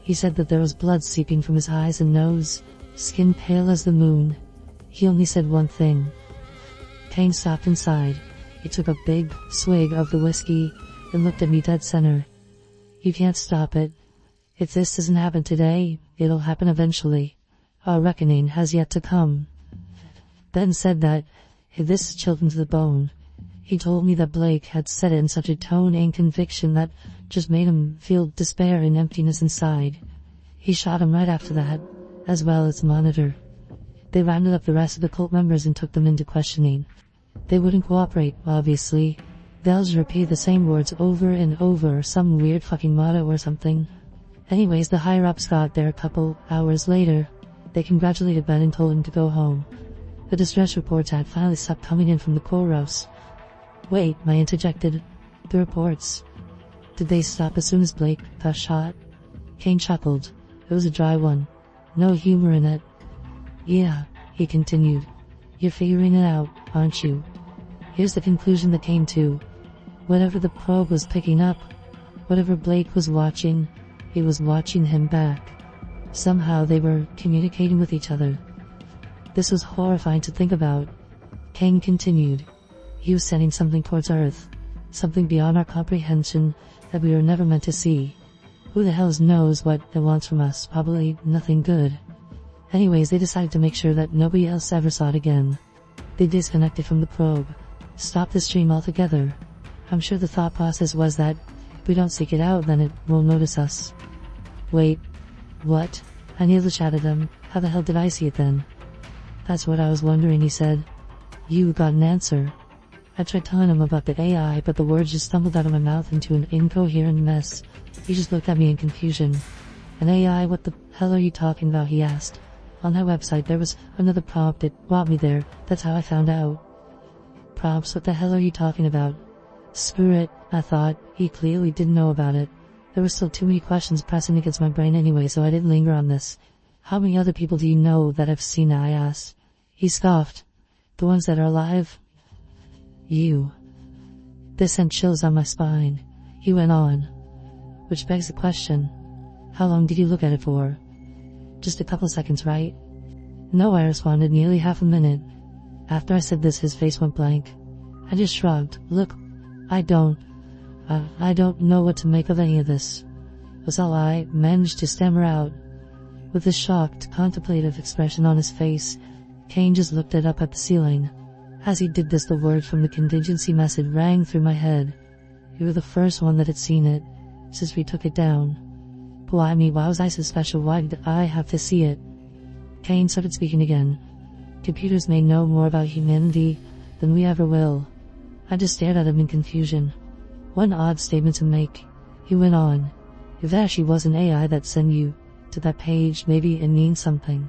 He said that there was blood seeping from his eyes and nose, skin pale as the moon. He only said one thing. Kane stopped inside. He took a big swig of the whiskey and looked at me dead center. You can't stop it. If this doesn't happen today, it'll happen eventually. Our reckoning has yet to come. Ben said that, this is chilled to the bone. He told me that Blake had said it in such a tone and conviction that just made him feel despair and emptiness inside. He shot him right after that, as well as the monitor. They rounded up the rest of the cult members and took them into questioning. They wouldn't cooperate, obviously. They'll just repeat the same words over and over, some weird fucking motto or something. Anyways, the higher-ups got there a couple hours later. They congratulated Ben and told him to go home. The distress reports had finally stopped coming in from the Coros. Wait, I interjected. The reports. Did they stop as soon as Blake got shot? Kane chuckled. It was a dry one. No humor in it. Yeah, he continued. You're figuring it out, aren't you? Here's the conclusion that came to. Whatever the probe was picking up, whatever Blake was watching, it was watching him back. Somehow they were communicating with each other. This was horrifying to think about. Kane continued. He was sending something towards Earth, something beyond our comprehension that we were never meant to see. Who the hell knows what it wants from us? Probably nothing good. Anyways, they decided to make sure that nobody else ever saw it again. They disconnected from the probe, stopped the stream altogether. I'm sure the thought process was that if we don't seek it out, then it won't notice us. Wait, what? I nearly shouted at them. How the hell did I see it then? That's what I was wondering, he said. You got an answer. I tried telling him about the AI, but the words just stumbled out of my mouth into an incoherent mess. He just looked at me in confusion. An AI? What the hell are you talking about? He asked. On that website there was another prompt. It brought me there. That's how I found out. prompts. What the hell are you talking about? Screw it, I thought. He clearly didn't know about it. There were still too many questions pressing against my brain anyway, so I didn't linger on this. How many other people do you know that I've seen? I asked. He scoffed. The ones that are alive? You. This sent chills on my spine. He went on. Which begs the question. How long did you look at it for? Just a couple seconds, right? No, I responded, nearly half a minute. After I said this, his face went blank. I just shrugged. Look, I don't know what to make of any of this, was all I managed to stammer out. With a shocked, contemplative expression on his face, Kane just looked up at the ceiling. As he did this, the word from the contingency message rang through my head. You were the first one that had seen it, since we took it down. But why me? Why was I so special? Why did I have to see it? Kane started speaking again. Computers may know more about humanity than we ever will. I just stared at him in confusion. One odd statement to make. He went on. If it actually was an AI that sent you to that page, maybe it means something.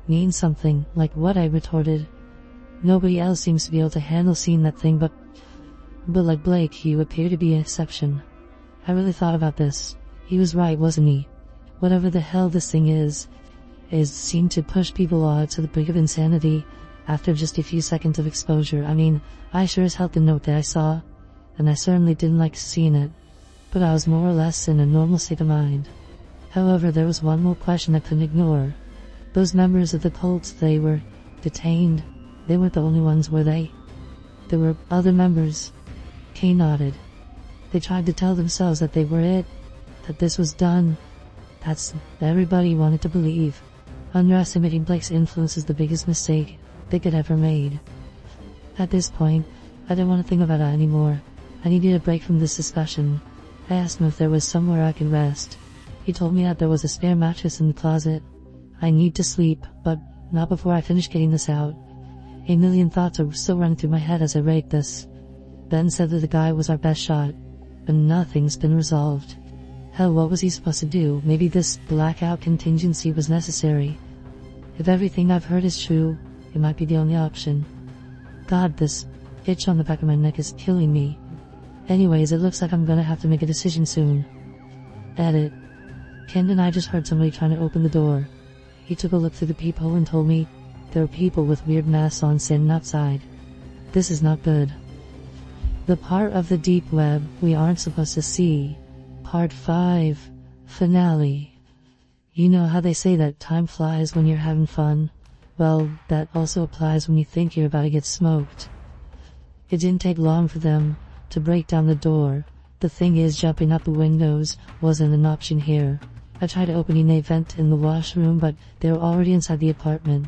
Means something, like what? I retorted. Nobody else seems to be able to handle seeing that thing, but like Blake, you appear to be an exception. I really thought about this. He was right, wasn't he? Whatever the hell this thing is seemed to push people on to the brink of insanity after just a few seconds of exposure. I mean, I sure as hell didn't know what I saw, and I certainly didn't like seeing it, but I was more or less in a normal state of mind. However, there was one more question I couldn't ignore. Those members of the cult, they were detained. They weren't the only ones, were they? There were other members. Kane nodded. They tried to tell themselves that they were it, that this was done. That's everybody wanted to believe. Underestimating Blake's influence is the biggest mistake they could ever made. At this point, I didn't want to think about it anymore. I needed a break from this discussion. I asked him if there was somewhere I could rest. He told me that there was a spare mattress in the closet. I need to sleep, but not before I finish getting this out. A million thoughts are still running through my head as I rate this. Ben said that the guy was our best shot, but nothing's been resolved. Hell, what was he supposed to do? Maybe this blackout contingency was necessary. If everything I've heard is true, it might be the only option. God, this itch on the back of my neck is killing me. Anyways, it looks like I'm gonna have to make a decision soon. Edit. Ken and I just heard somebody trying to open the door. He took a look through the peephole and told me there were people with weird masks on standing outside. This is not good. The part of the deep web we aren't supposed to see. Part 5. Finale. You know how they say that time flies when you're having fun? Well, that also applies when you think you're about to get smoked. It didn't take long for them to break down the door. The thing is, jumping out the windows wasn't an option here. I tried opening a vent in the washroom, but they were already inside the apartment.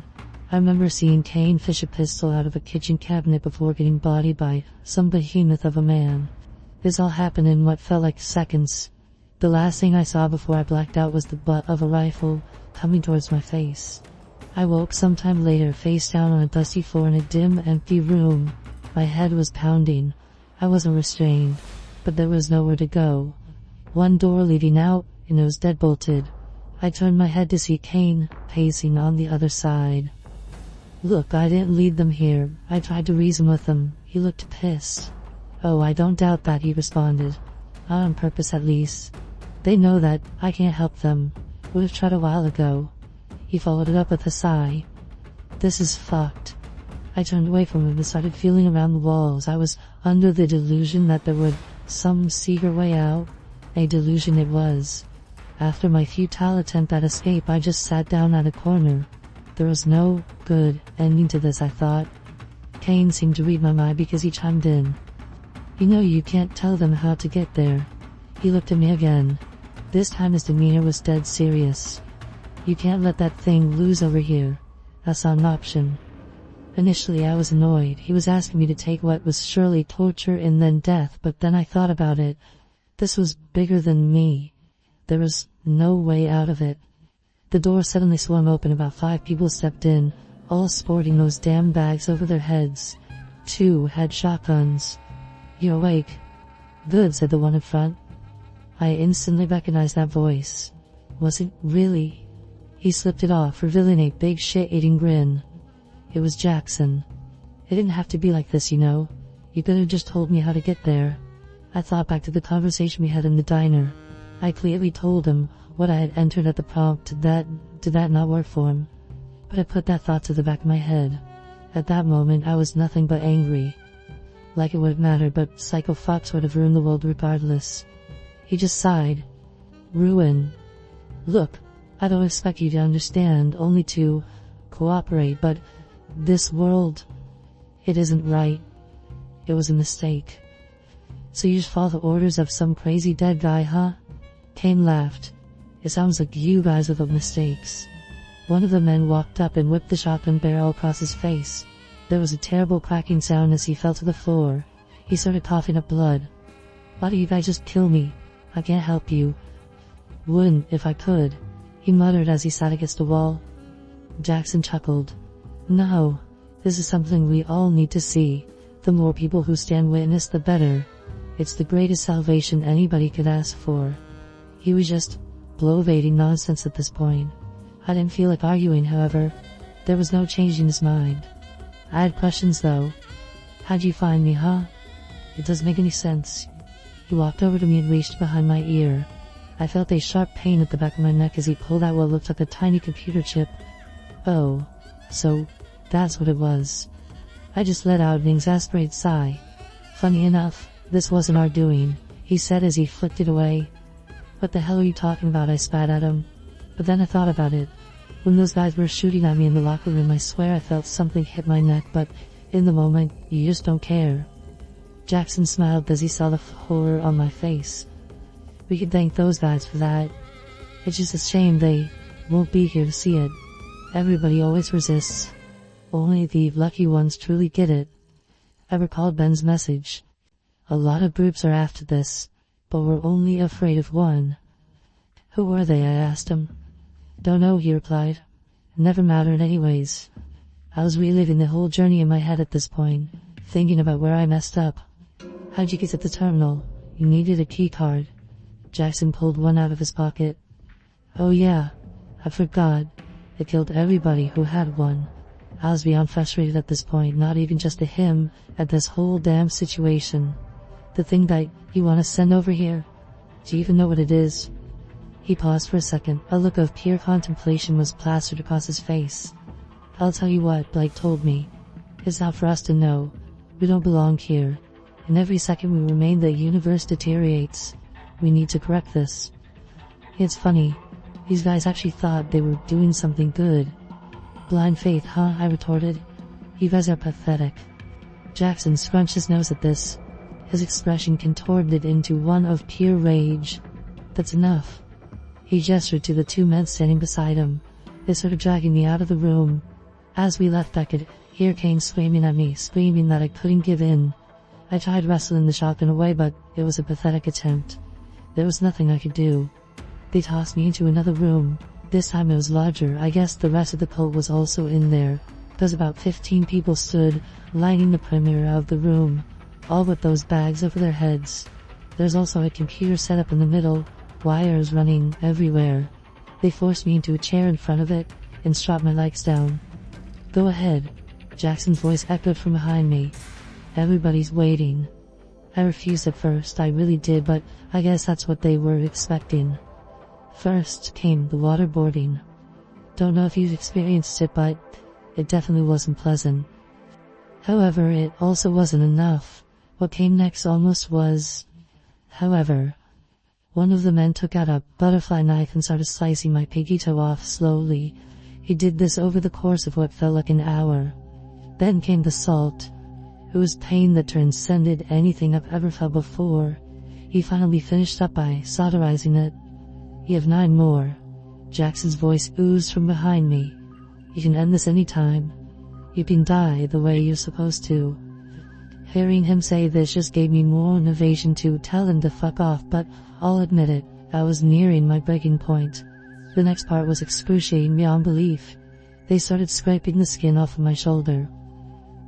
I remember seeing Kane fish a pistol out of a kitchen cabinet before getting bodied by some behemoth of a man. This all happened in what felt like seconds. The last thing I saw before I blacked out was the butt of a rifle coming towards my face. I woke sometime later, face down on a dusty floor in a dim, empty room. My head was pounding. I wasn't restrained, but there was nowhere to go. One door leading out, and it was dead-bolted. I turned my head to see Kane pacing on the other side. Look, I didn't lead them here. I tried to reason with them. He looked pissed. Oh, I don't doubt that, he responded. Not on purpose, at least. They know that. I can't help them. Would have tried a while ago. He followed it up with a sigh. This is fucked. I turned away from him and started feeling around the walls. I was under the delusion that there would some secret way out. A delusion it was. After my futile attempt at escape, I just sat down at a corner. There was no good ending to this, I thought. Kane seemed to read my mind because he chimed in. You know, you can't tell them how to get there. He looked at me again. This time his demeanor was dead serious. You can't let that thing loose over here. That's not an option. Initially I was annoyed. He was asking me to take what was surely torture and then death, but then I thought about it. This was bigger than me. There was no way out of it. The door suddenly swung open. About 5 people stepped in, all sporting those damn bags over their heads. 2 had shotguns. You're awake. Good, said the one in front. I instantly recognized that voice. Was it really? He slipped it off, revealing a big shit-eating grin. It was Jackson. It didn't have to be like this, you know. You could have just told me how to get there. I thought back to the conversation we had in the diner. I clearly told him what I had entered at the prompt. Did that not work for him? But I put that thought to the back of my head. At that moment I was nothing but angry. Like it would have mattered, but psycho fucks would have ruined the world regardless. He just sighed. Ruin. Look, I don't expect you to understand, only to cooperate, but this world, it isn't right. It was a mistake. So you just follow the orders of some crazy dead guy, huh? Kane laughed. It sounds like you guys are the mistakes. One of the men walked up and whipped the shotgun barrel across his face. There was a terrible cracking sound as he fell to the floor. He started coughing up blood. Why don't you guys just kill me? I can't help you. Wouldn't if I could, he muttered as he sat against a wall. Jackson chuckled. No, this is something we all need to see. The more people who stand witness, the better. It's the greatest salvation anybody could ask for. He was just bloviating nonsense at this point. I didn't feel like arguing, however. There was no change in his mind. I had questions though. How'd you find me, huh? It doesn't make any sense. He walked over to me and reached behind my ear. I felt a sharp pain at the back of my neck as he pulled out what looked like a tiny computer chip. Oh, so that's what it was. I just let out an exasperated sigh. Funny enough, this wasn't our doing, he said as he flicked it away. What the hell are you talking about? I spat at him. But then I thought about it. When those guys were shooting at me in the locker room, I swear I felt something hit my neck, but in the moment, you just don't care. Jackson smiled as he saw the horror on my face. We can thank those guys for that. It's just a shame they won't be here to see it. Everybody always resists. Only the lucky ones truly get it. I recalled Ben's message. A lot of groups are after this, but we're only afraid of one. Who were they? I asked him. Don't know, he replied. It never mattered anyways. I was reliving the whole journey in my head at this point, thinking about where I messed up. How'd you get to the terminal? You needed a key card. Jackson pulled one out of his pocket. Oh yeah, I forgot. It killed everybody who had one. I was beyond frustrated at this point, not even just at him, at this whole damn situation. The thing that you want to send over here? Do you even know what it is? He paused for a second. A look of pure contemplation was plastered across his face. I'll tell you what, Blake told me. It's not for us to know. We don't belong here. And every second we remain, the universe deteriorates. We need to correct this. It's funny. These guys actually thought they were doing something good. Blind faith, huh? I retorted. You guys are pathetic. Jackson scrunched his nose at this. His expression contorted into one of pure rage. That's enough. He gestured to the two men standing beside him. They started dragging me out of the room. As we left, I could hear Kane screaming at me, screaming that I couldn't give in. I tried wrestling the shotgun away, but it was a pathetic attempt. There was nothing I could do. They tossed me into another room. This time it was larger. I guess the rest of the cult was also in there. Those about 15 people stood, lining the perimeter of the room, all with those bags over their heads. There's also a computer set up in the middle, wires running everywhere. They forced me into a chair in front of it, and strapped my legs down. Go ahead. Jackson's voice echoed from behind me. Everybody's waiting. I refused at first, I really did, but I guess that's what they were expecting. First came the waterboarding. Don't know if you've experienced it, but it definitely wasn't pleasant. However, it also wasn't enough. What came next almost was. However, one of the men took out a butterfly knife and started slicing my pinky toe off slowly. He did this over the course of what felt like an hour. Then came the salt. It was pain that transcended anything I've ever felt before. He finally finished up by solderizing it. You have 9 more. Jackson's voice oozed from behind me. You can end this any time. You can die the way you're supposed to. Hearing him say this just gave me more motivation to tell him to fuck off, but I'll admit it, I was nearing my breaking point. The next part was excruciating beyond belief. They started scraping the skin off of my shoulder.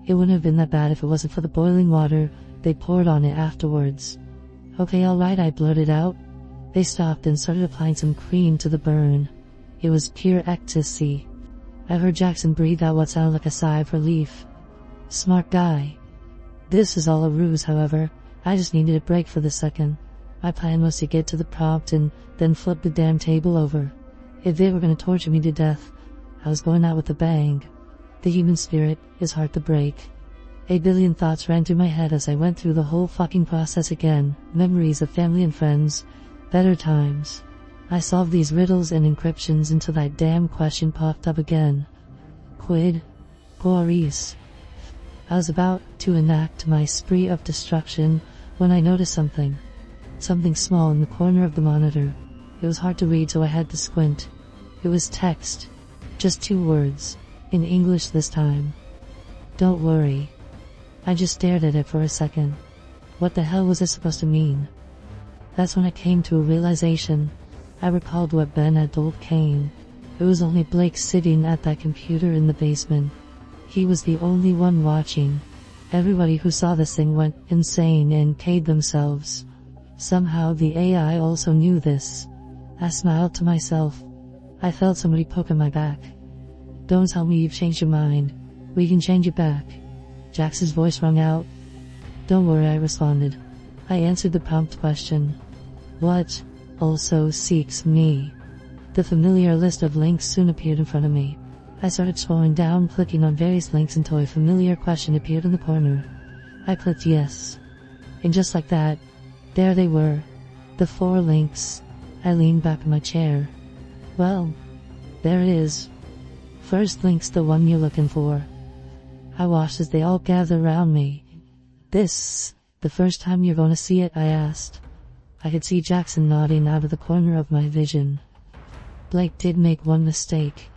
It wouldn't have been that bad if it wasn't for the boiling water they poured on it afterwards. Okay, alright, I blurted out. They stopped and started applying some cream to the burn. It was pure ecstasy. I heard Jackson breathe out what sounded like a sigh of relief. Smart guy. This is all a ruse, however. I just needed a break for the second. My plan was to get to the prompt and then flip the damn table over. If they were going to torture me to death, I was going out with a bang. The human spirit is hard to break. A billion thoughts ran through my head as I went through the whole fucking process again. Memories of family and friends. Better times. I solved these riddles and encryptions until that damn question popped up again. Quid corris. I was about to enact my spree of destruction when I noticed something. Something small in the corner of the monitor. It was hard to read, so I had to squint. It was text. Just 2 words. In English this time. Don't worry. I just stared at it for a second. What the hell was it supposed to mean? That's when I came to a realization. I recalled what Ben had told Kane. It was only Blake sitting at that computer in the basement. He was the only one watching. Everybody who saw this thing went insane and k'd themselves. Somehow the AI also knew this. I smiled to myself. I felt somebody poking my back. Don't tell me you've changed your mind. We can change it back. Jax's voice rang out. Don't worry, I responded. I answered the prompt question. What also seeks me? The familiar list of links soon appeared in front of me. I started scrolling down, clicking on various links until a familiar question appeared in the corner. I clicked yes. And just like that, there they were. The 4 links. I leaned back in my chair. Well, there it is. First link's the one you're looking for. I watched as they all gathered around me. This, the first time you're going to see it, I asked. I could see Jackson nodding out of the corner of my vision. Blake did make one mistake.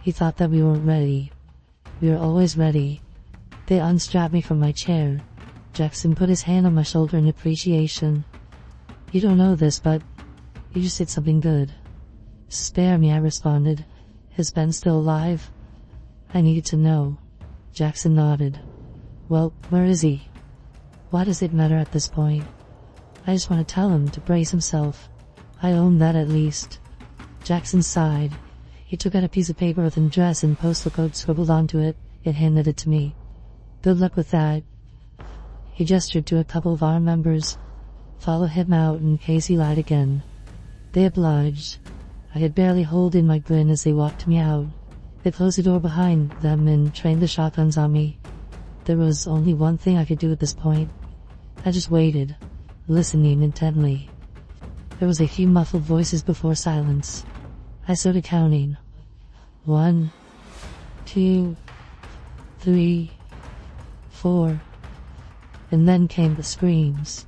He thought that we weren't ready. We were always ready. They unstrapped me from my chair. Jackson put his hand on my shoulder in appreciation. You don't know this, but you just did something good. Spare me, I responded. Is Ben still alive? I needed to know. Jackson nodded. Well, where is he? Why does it matter at this point? I just want to tell him to brace himself. I own that at least. Jackson sighed. He took out a piece of paper with an address and postal code scribbled onto it. It handed it to me. Good luck with that. He gestured to a couple of our members. Follow him out in case he lied again. They obliged. I could barely hold in my grin as they walked me out. They closed the door behind them and trained the shotguns on me. There was only one thing I could do at this point. I just waited, listening intently. There was a few muffled voices before silence. I started counting. 1, 2, 3, 4. And then came the screams.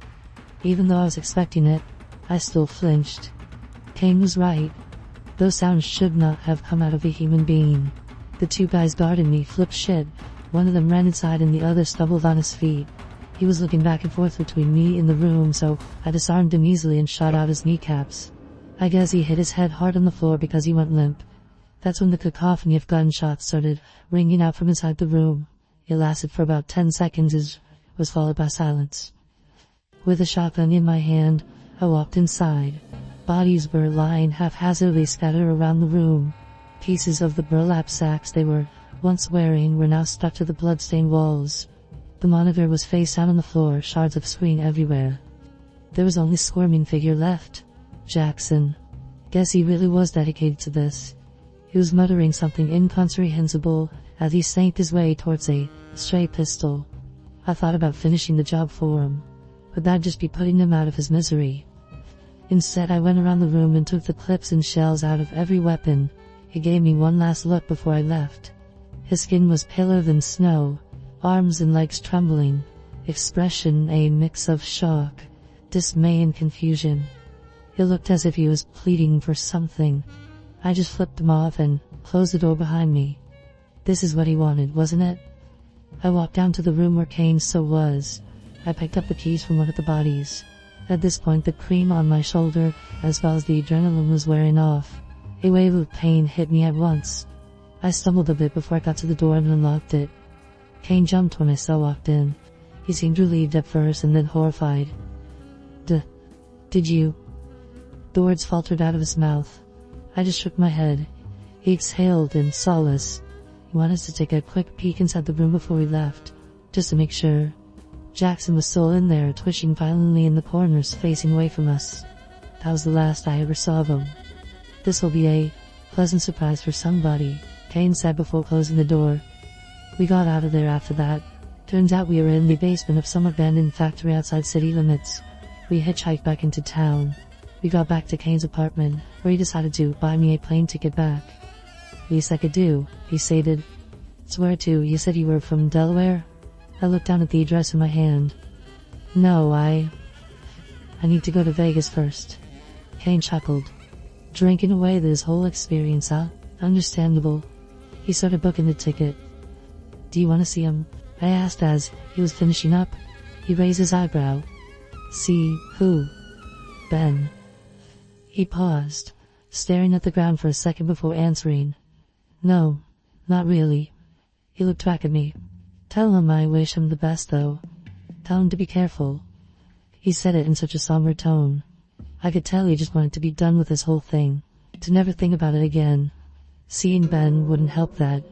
Even though I was expecting it, I still flinched. Kane was right. Those sounds should not have come out of a human being. The 2 guys guarding me flipped shit. One of them ran inside and the other stumbled on his feet. He was looking back and forth between me and the room, so I disarmed him easily and shot out his kneecaps. I guess he hit his head hard on the floor because he went limp. That's when the cacophony of gunshots started ringing out from inside the room. It lasted for about 10 seconds and was followed by silence. With a shotgun in my hand, I walked inside. Bodies were lying haphazardly scattered around the room. Pieces of the burlap sacks they were once wearing were now stuck to the blood-stained walls. The monitor was face down on the floor, shards of screen everywhere. There was only squirming figure left. Jackson. Guess he really was dedicated to this. He was muttering something incomprehensible as he sanked his way towards a stray pistol. I thought about finishing the job for him, but that'd just be putting him out of his misery. Instead, I went around the room and took the clips and shells out of every weapon. He gave me one last look before I left. His skin was paler than snow, arms and legs trembling, expression a mix of shock, dismay and confusion. It looked as if he was pleading for something. I just flipped him off and closed the door behind me. This is what he wanted, wasn't it? I walked down to the room where Kane still was. I picked up the keys from one of the bodies. At this point, the cream on my shoulder, as well as the adrenaline, was wearing off. A wave of pain hit me at once. I stumbled a bit before I got to the door and unlocked it. Kane jumped when I still walked in. He seemed relieved at first and then horrified. Did you? The words faltered out of his mouth. I just shook my head. He exhaled in solace. He wanted us to take a quick peek inside the room before we left. just to make sure. Jackson was still in there, twitching violently in the corners, facing away from us. That was the last I ever saw of him. "This'll be a pleasant surprise for somebody," Kane said before closing the door. We got out of there after that. Turns out we were in the basement of some abandoned factory outside city limits. We hitchhiked back into town. We got back to Kane's apartment, where he decided to buy me a plane ticket back. "Least I could do," he stated. "Swear to, you said you were from Delaware?" I looked down at the address in my hand. "No, I need to go to Vegas first." Kane chuckled. Drinking away this whole experience, huh? Understandable. He started booking the ticket. "Do you want to see him?" I asked as he was finishing up. He raised his eyebrow. "See who?" "Ben." He paused, staring at the ground for a second before answering. "No, not really." He looked back at me. "Tell him I wish him the best, though. Tell him to be careful." He said it in such a somber tone. I could tell he just wanted to be done with this whole thing, to never think about it again. Seeing Ben wouldn't help that.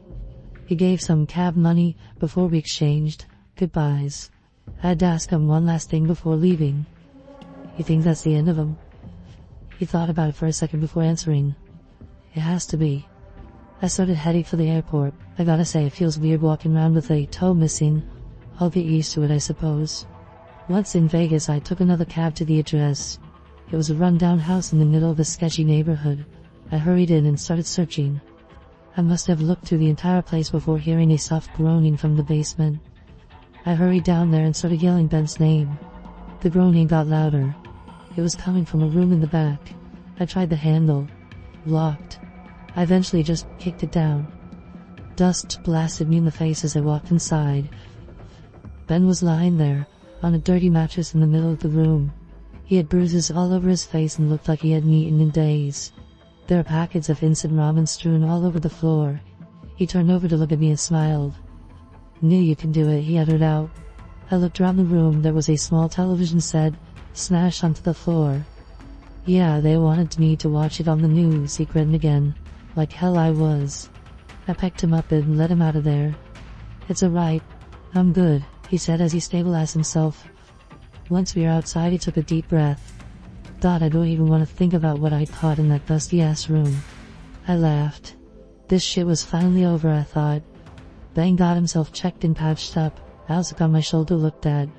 He gave some cab money before we exchanged goodbyes. I had to ask him one last thing before leaving. "You think that's the end of him?" He thought about it for a second before answering. "It has to be." I started heading for the airport. I gotta say, it feels weird walking around with a toe missing. I'll get used to it, I suppose. Once in Vegas, I took another cab to the address. It was a rundown house in the middle of a sketchy neighborhood. I hurried in and started searching. I must have looked through the entire place before hearing a soft groaning from the basement. I hurried down there and started yelling Ben's name. The groaning got louder. It was coming from a room in the back. I tried the handle. Locked. I eventually just kicked it down. Dust blasted me in the face as I walked inside. Ben was lying there, on a dirty mattress in the middle of the room. He had bruises all over his face and looked like he hadn't eaten in days. There were packets of instant ramen strewn all over the floor. He turned over to look at me and smiled. "Knew you can do it," he uttered out. I looked around the room. There was a small television set, smashed onto the floor. "Yeah, they wanted me to watch it on the news," he grinned again. "Like hell I was." I picked him up and let him out of there. "It's alright. I'm good," he said as he stabilized himself. Once we were outside, he took a deep breath. "God, I don't even want to think about what I'd caught in that dusty-ass room." I laughed. This shit was finally over, I thought. Ben got himself checked and patched up. I also got my shoulder looked at.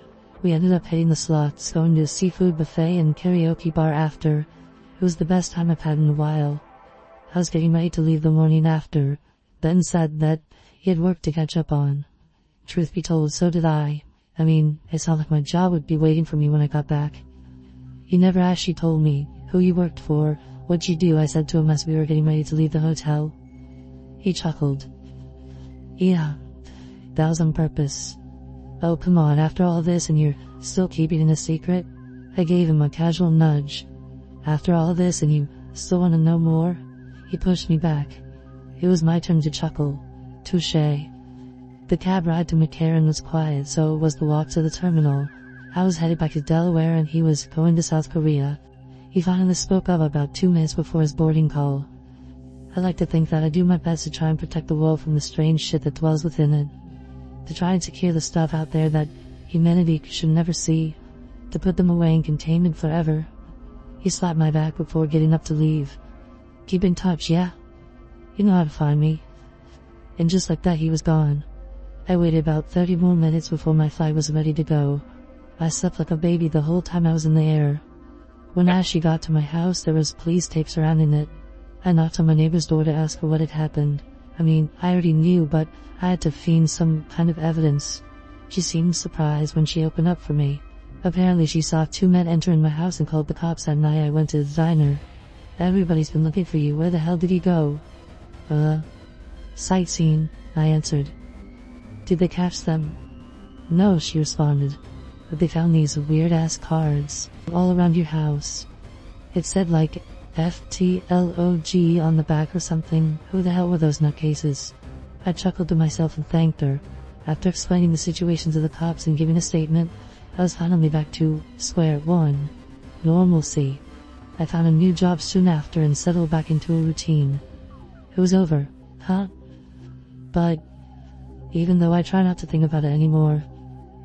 We ended up hitting the slots, going to a seafood buffet and karaoke bar after. It was the best time I've had in a while. I was getting ready to leave the morning after. Ben said that he had work to catch up on. Truth be told, so did I. I mean, it's not like my job would be waiting for me when I got back. He never actually told me who he worked for, what'd you do, I said to him as we were getting ready to leave the hotel. He chuckled. "Yeah, that was on purpose." "Oh, come on, after all this and you're still keeping it a secret?" I gave him a casual nudge. "After all this and you still want to know more?" He pushed me back. It was my turn to chuckle. Touché. The cab ride to McCarran was quiet, so was the walk to the terminal. I was headed back to Delaware and he was going to South Korea. He finally spoke up about 2 minutes before his boarding call. I like to think that I do my best to try and protect the world from the strange shit that dwells within it. To try and secure the stuff out there that humanity should never see. To put them away in containment forever. He slapped my back before getting up to leave. "Keep in touch, yeah? You know how to find me." And just like that, he was gone. I waited about 30 more minutes before my flight was ready to go. I slept like a baby the whole time I was in the air. When Ashley got to my house, there was police tape surrounding it. I knocked on my neighbor's door to ask her what had happened. I mean, I already knew, but I had to find some kind of evidence. She seemed surprised when she opened up for me. Apparently she saw 2 men enter in my house and called the cops that night I went to the diner. "Everybody's been looking for you. Where the hell did you go?" Sightseeing," I answered. "Did they catch them?" "No," she responded. "But they found these weird-ass cards all around your house. It said like FTLOG on the back or something. Who the hell were those nutcases?" I chuckled to myself and thanked her. After explaining the situation to the cops and giving a statement, I was finally back to square one. Normalcy. I found a new job soon after and settled back into a routine. It was over, huh? But even though I try not to think about it anymore.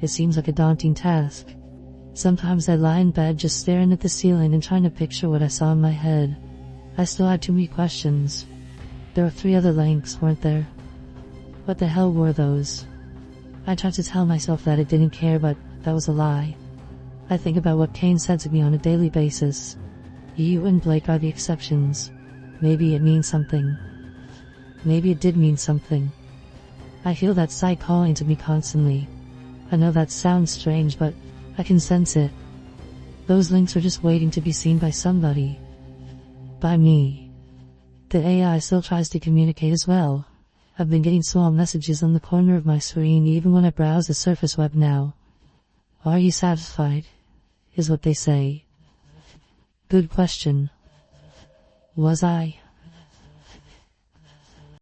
It seems like a daunting task. Sometimes I lie in bed just staring at the ceiling and trying to picture what I saw in my head. I still had too many questions. There were 3 other links, weren't there? What the hell were those? I tried to tell myself that I didn't care, but that was a lie. I think about what Kane said to me on a daily basis. You and Blake are the exceptions. Maybe it means something. Maybe it did mean something. I feel that site calling to me constantly. I know that sounds strange, but I can sense it. Those links are just waiting to be seen by somebody. By me. The AI still tries to communicate as well. I've been getting small messages on the corner of my screen even when I browse the surface web now. Are you satisfied? Is what they say. Good question. Was I?